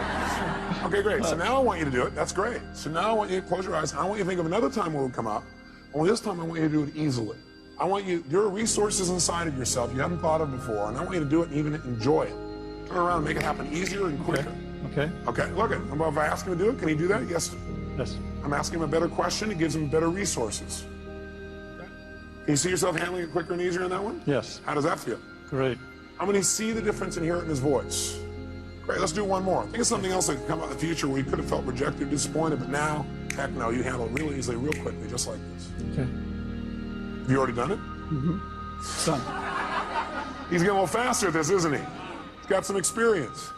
Okay, great. So now I want you to do it. That's great. So now I want you to close your eyes. I want you to think of another time where it would come up. Only this time I want you to do it easily. I want you, there are resources inside of yourself you haven't thought of before, and I want you to do it and even enjoy it. Turn around and make it happen easier and quicker. Okay. Okay, look at, if I ask him to do it, can he do that? Yes. Yes. I'm asking him a better question. It gives him better resources. Okay. Can you see yourself handling it quicker and easier in that one? Yes. How does that feel? Great. How many see the difference and hear it in his voice? Great, let's do one more. Think of something else that could come out in the future where you could have felt rejected, disappointed, but now, heck no, you handle it really easily, real quickly, just like this. Okay. Have you already done it? Mm-hmm. Done. He's getting a little faster at this, isn't he? He's got some experience.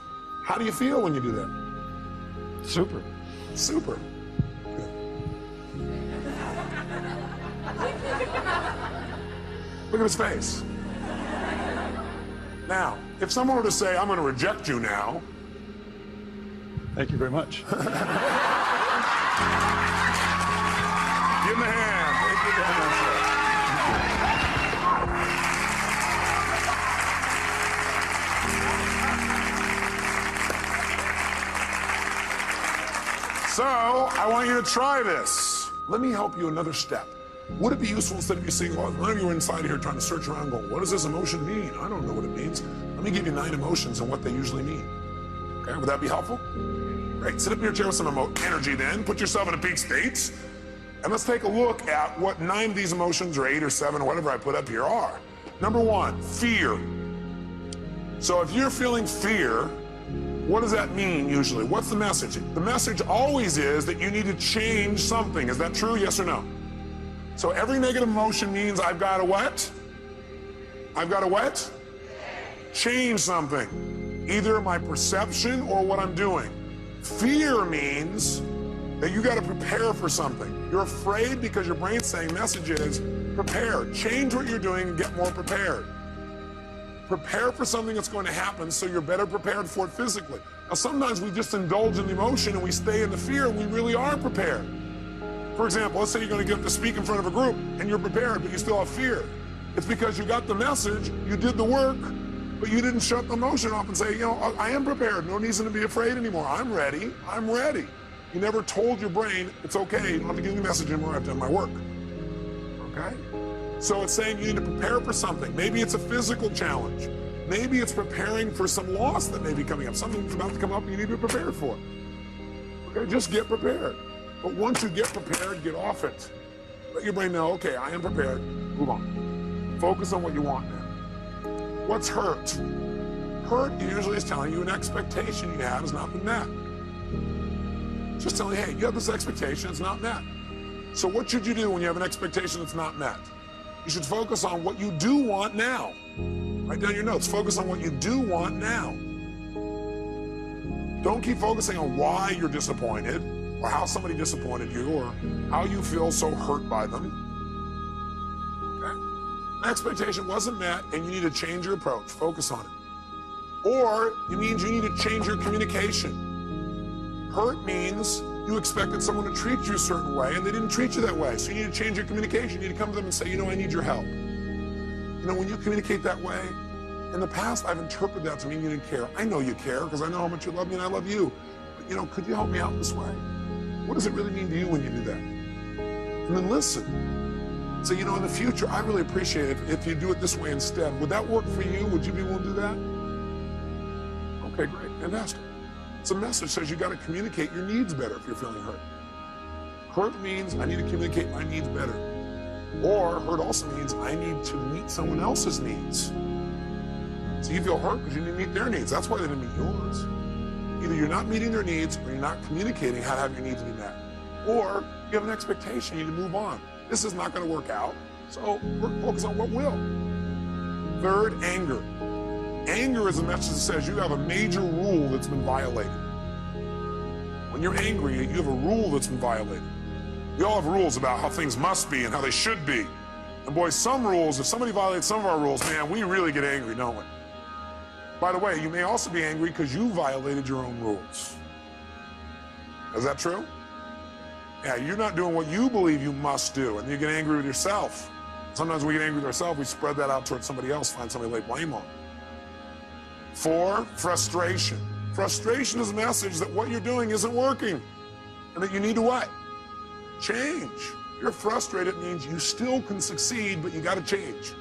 How do you feel when you do that? Super. Super. Good. Look at his face. Now, if someone were to say, I'm going to reject you now. Thank you very much. Give him a hand. Thank you very much. So, I want you to try this. Let me help you another step. Would it be useful instead of you saying, well, one of you were inside here trying to search around going, what does this emotion mean? I don't know what it means. Let me give you 9 emotions and what they usually mean. Okay, would that be helpful? Great, sit up in your chair with some energy then. Put yourself in a peak state. And let's take a look at what 9 of these emotions, or 8 or 7, or whatever I put up here are. Number 1, fear. So if you're feeling fear, what does that mean usually? What's the message? The message always is that you need to change something. Is that true, yes or no? So every negative emotion means I've got to what? I've got to what? Change something. Either my perception or what I'm doing. Fear means that you got to prepare for something. You're afraid because your brain's saying message is prepare. Change what you're doing and get more prepared. Prepare for something that's going to happen so you're better prepared for it physically. Now sometimes we just indulge in the emotion and we stay in the fear and we really aren't prepared. For example, let's say you're going to get up to speak in front of a group and you're prepared, but you still have fear. It's because you got the message, you did the work, but you didn't shut the emotion off and say, you know, I am prepared. No reason to be afraid anymore. I'm ready. I'm ready. You never told your brain, it's okay. You don't have to give me the message anymore. I've done my work. Okay? So it's saying you need to prepare for something. Maybe it's a physical challenge. Maybe it's preparing for some loss that may be coming up. Something's about to come up and you need to be prepared for it. Okay? Just get prepared. But once you get prepared, get off it. Let your brain know, okay, I am prepared. Move on. Focus on what you want now. What's hurt? Hurt usually is telling you an expectation you have has not been met. Just telling you, hey, you have this expectation, it's not met. So what should you do when you have an expectation that's not met? You should focus on what you do want now. Write down your notes. Focus on what you do want now. Don't keep focusing on why you're disappointed, or how somebody disappointed you, or how you feel so hurt by them. Okay? An expectation wasn't met, and you need to change your approach. Focus on it. Or it means you need to change your communication. Hurt means you expected someone to treat you a certain way, and they didn't treat you that way. So you need to change your communication. You need to come to them and say, you know, I need your help. You know, when you communicate that way, in the past, I've interpreted that to mean you didn't care. I know you care, because I know how much you love me, and I love you. But, you know, could you help me out this way? What does it really mean to you when you do that? And then listen. Say, in the future, I really appreciate it if you do it this way instead. Would that work for you? Would you be willing to do that? Okay, great, fantastic. It's a message that says you got to communicate your needs better if you're feeling hurt. Hurt means I need to communicate my needs better. Or hurt also means I need to meet someone else's needs. So you feel hurt because you didn't meet their needs. That's why they didn't meet yours. Either you're not meeting their needs or you're not communicating how to have your needs be met. Or you have an expectation, you need to move on. This is not going to work out, so focus on what will. Third, anger. Anger is a message that says you have a major rule that's been violated. When you're angry, you have a rule that's been violated. We all have rules about how things must be and how they should be. And boy, some rules, if somebody violates some of our rules, man, we really get angry, don't we? By the way, you may also be angry because you violated your own rules. Is that true? Yeah, you're not doing what you believe you must do, and you get angry with yourself. Sometimes we get angry with ourselves, we spread that out towards somebody else, find somebody to lay blame on. 4, frustration. Frustration is a message that what you're doing isn't working, and that you need to what? Change. You're frustrated means you still can succeed, but you got to change.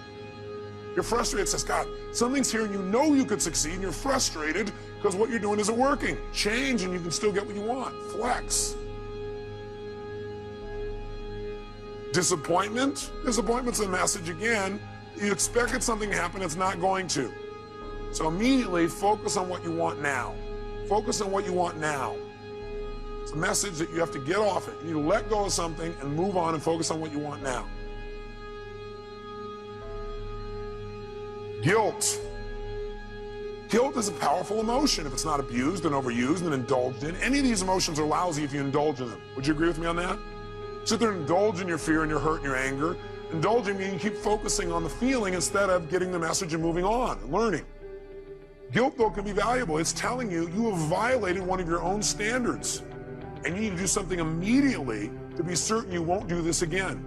You're frustrated, says, God, something's here and you know you could succeed, and you're frustrated because what you're doing isn't working. Change and you can still get what you want. Flex. Disappointment. Disappointment's a message, again, you expected something to happen, it's not going to. So immediately focus on what you want now. Focus on what you want now. It's a message that you have to get off it. You need to let go of something and move on and focus on what you want now. Guilt. Guilt is a powerful emotion if it's not abused and overused and indulged in. Any of these emotions are lousy if you indulge in them. Would you agree with me on that? Sit there and indulge in your fear and your hurt and your anger. Indulging means you keep focusing on the feeling instead of getting the message and moving on and learning. Guilt, though, can be valuable. It's telling you you have violated one of your own standards, and you need to do something immediately to be certain you won't do this again.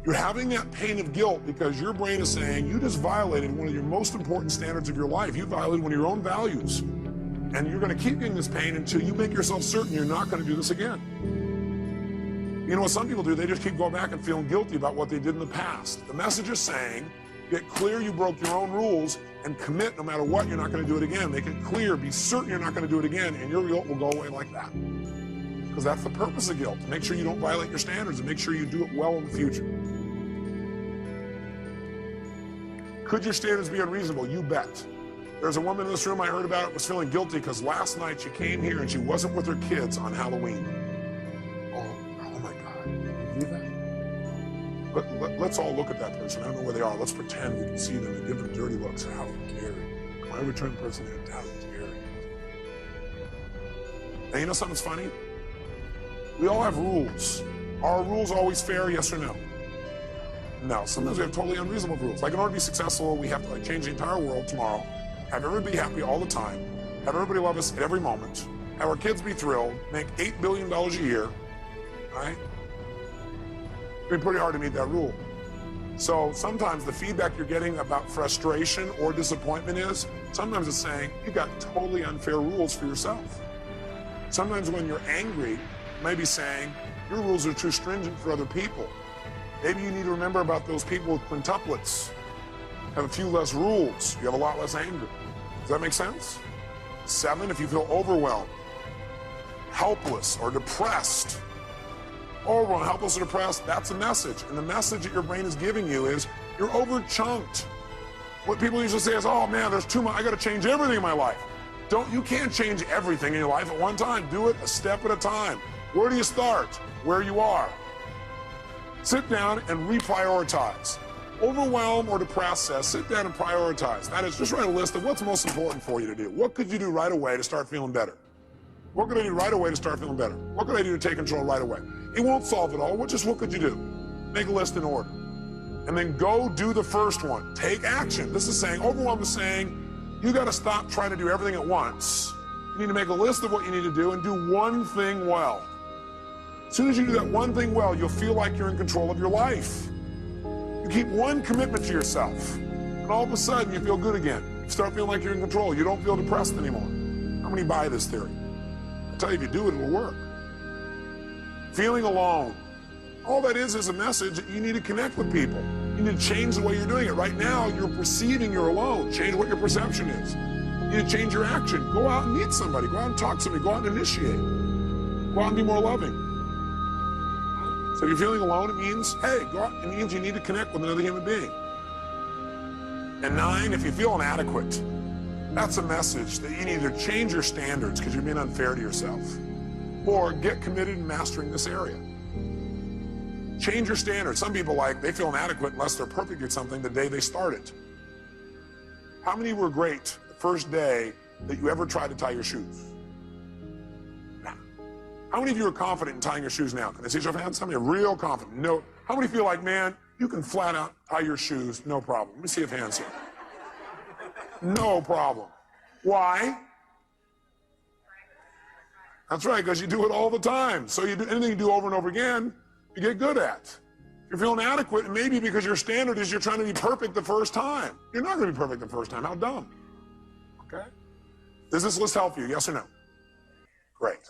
You're having that pain of guilt because your brain is saying you just violated one of your most important standards of your life. You violated one of your own values, and you're going to keep getting this pain until you make yourself certain you're not going to do this again. You know what some people do? They just keep going back and feeling guilty about what they did in the past. The message is saying, get clear you broke your own rules and commit no matter what, you're not going to do it again. Make it clear, be certain you're not going to do it again, and your guilt will go away like that. Because that's the purpose of guilt, to make sure you don't violate your standards and make sure you do it well in the future. Could your standards be unreasonable? You bet. There's a woman in this room I heard about it was feeling guilty because last night she came here and she wasn't with her kids on Halloween. Oh my God, can you believe that? Let's all look at that person. I don't know where they are. Let's pretend we can see them and give them dirty looks. How dare you? Why would turn the person in? How dare you? And you know something's funny? We all have rules. Are rules always fair, yes or no? No, sometimes we have totally unreasonable rules. Like in order to be successful, we have to change the entire world tomorrow, have everybody be happy all the time, have everybody love us at every moment, have our kids be thrilled, make $8 billion a year, right? It'd be pretty hard to meet that rule. So sometimes the feedback you're getting about frustration or disappointment is, sometimes it's saying, you got totally unfair rules for yourself. Sometimes when you're angry, you may be saying, your rules are too stringent for other people. Maybe you need to remember about those people with quintuplets. Have a few less rules. You have a lot less anger. Does that make sense? 7, if you feel overwhelmed, helpless, or depressed. Overwhelmed, helpless, or depressed, that's a message. And the message that your brain is giving you is you're overchunked. What people usually say is, oh man, there's too much, I gotta change everything in my life. You can't change everything in your life at one time. Do it a step at a time. Where do you start? Where you are. Sit down and reprioritize. Overwhelmed or depressed says, sit down and prioritize. That is, just write a list of what's most important for you to do. What could you do right away to start feeling better? What could I do right away to start feeling better? What could I do to take control right away? It won't solve it all. What could you do? Make a list in order. And then go do the first one. Take action. This is saying, overwhelmed is saying, you got to stop trying to do everything at once. You need to make a list of what you need to do and do one thing well. As soon as you do that one thing well, you'll feel like you're in control of your life. You keep one commitment to yourself, and all of a sudden you feel good again. You start feeling like you're in control. You don't feel depressed anymore. How many buy this theory? I'll tell you, if you do it, it'll work. Feeling alone. All that is a message that you need to connect with people. You need to change the way you're doing it. Right now, you're perceiving you're alone. Change what your perception is. You need to change your action. Go out and meet somebody. Go out and talk to somebody. Go out and initiate. Go out and be more loving. So if you're feeling alone, it means, hey, go out. It means you need to connect with another human being. And 9, if you feel inadequate, that's a message that you need to change your standards because you're being unfair to yourself. Or get committed in mastering this area. Change your standards. Some people they feel inadequate unless they're perfect at something the day they start it. How many were great the first day that you ever tried to tie your shoes? Nah. How many of you are confident in tying your shoes now? Can I see your hands? How many are real confident? No. How many feel like, man, you can flat out tie your shoes, no problem? Let me see if hands here. No problem. Why? That's right, because you do it all the time. So you do anything you do over and over again, you get good at. If you're feeling inadequate, and maybe because your standard is you're trying to be perfect the first time. You're not going to be perfect the first time. How dumb. Okay? Does this list help you? Yes or no? Great.